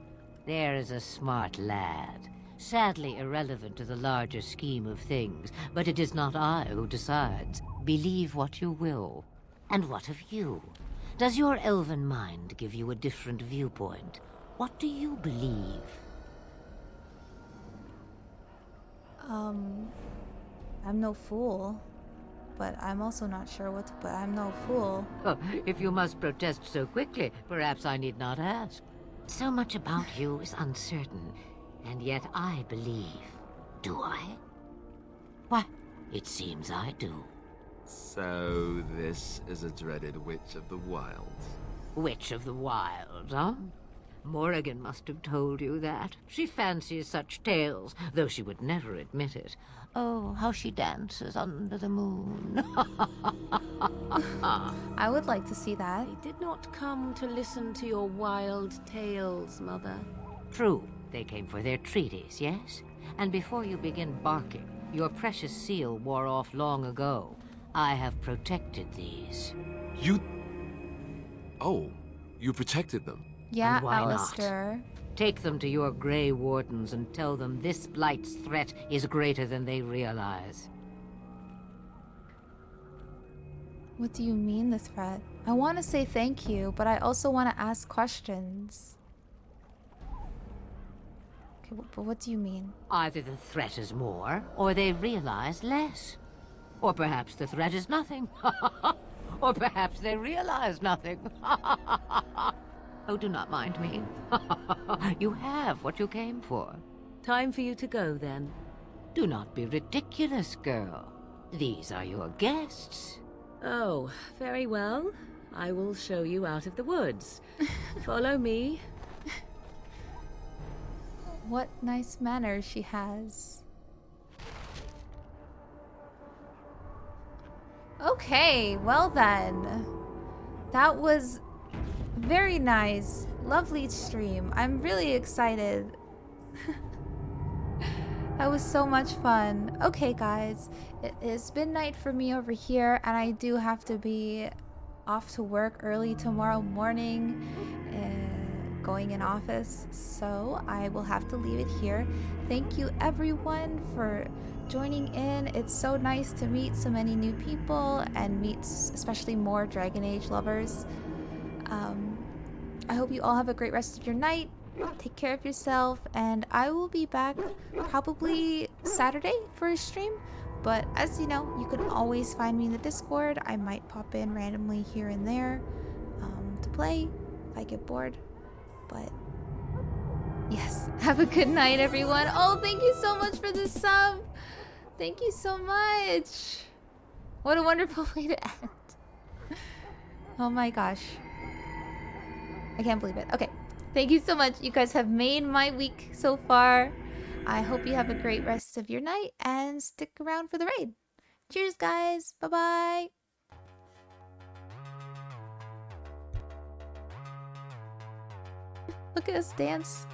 There is a smart lad. Sadly irrelevant to the larger scheme of things, but it is not I who decides. Believe what you will. And what of you? Does your elven mind give you a different viewpoint? What do you believe? I'm no fool, but I'm also not sure what to put. I'm no fool. Oh, if you must protest so quickly, perhaps I need not ask. So much about you is uncertain, and yet I believe. Do I? Why, it seems I do. So this is a dreaded witch of the wilds. Witch of the Wilds, huh? Morrigan must have told you that. She fancies such tales, though she would never admit it. Oh, how she dances under the moon. I would like to see that. They did not come to listen to your wild tales, Mother. True, they came for their treaties, yes? And before you begin barking, your precious seal wore off long ago. I have protected these. You... Oh, you protected them? Yeah, And why not? Alistair. Take them to your Grey Wardens and tell them this blight's threat is greater than they realize. What do you mean, the threat? I want to say thank you, but I also want to ask questions. Okay, but what do you mean? Either the threat is more, or they realize less. Or perhaps the threat is nothing. Or perhaps they realize nothing. Oh, do not mind me. You have what you came for. Time for you to go, then. Do not be ridiculous, girl. These are your guests. Oh, very well. I will show you out of the woods. Follow me. What nice manners she has. Okay, well then. That was very nice. Lovely stream. I'm really excited. That was so much fun. Okay, guys, it is midnight for me over here, and I do have to be off to work early tomorrow morning, going in office, so I will have to leave it here. Thank you everyone for joining in. It's so nice to meet so many new people and meet especially more Dragon Age lovers. I hope you all have a great rest of your night. Take care of yourself, and I will be back probably Saturday for a stream. But as you know, you can always find me in the Discord. I might pop in randomly here and there to play if I get bored. But yes, have a good night, everyone. Oh, thank you so much for the sub. Thank you so much. What a wonderful way to end. Oh my gosh. I can't believe it. Okay. Thank you so much. You guys have made my week so far. I hope you have a great rest of your night and stick around for the raid. Cheers, guys. Bye-bye. Look at us dance.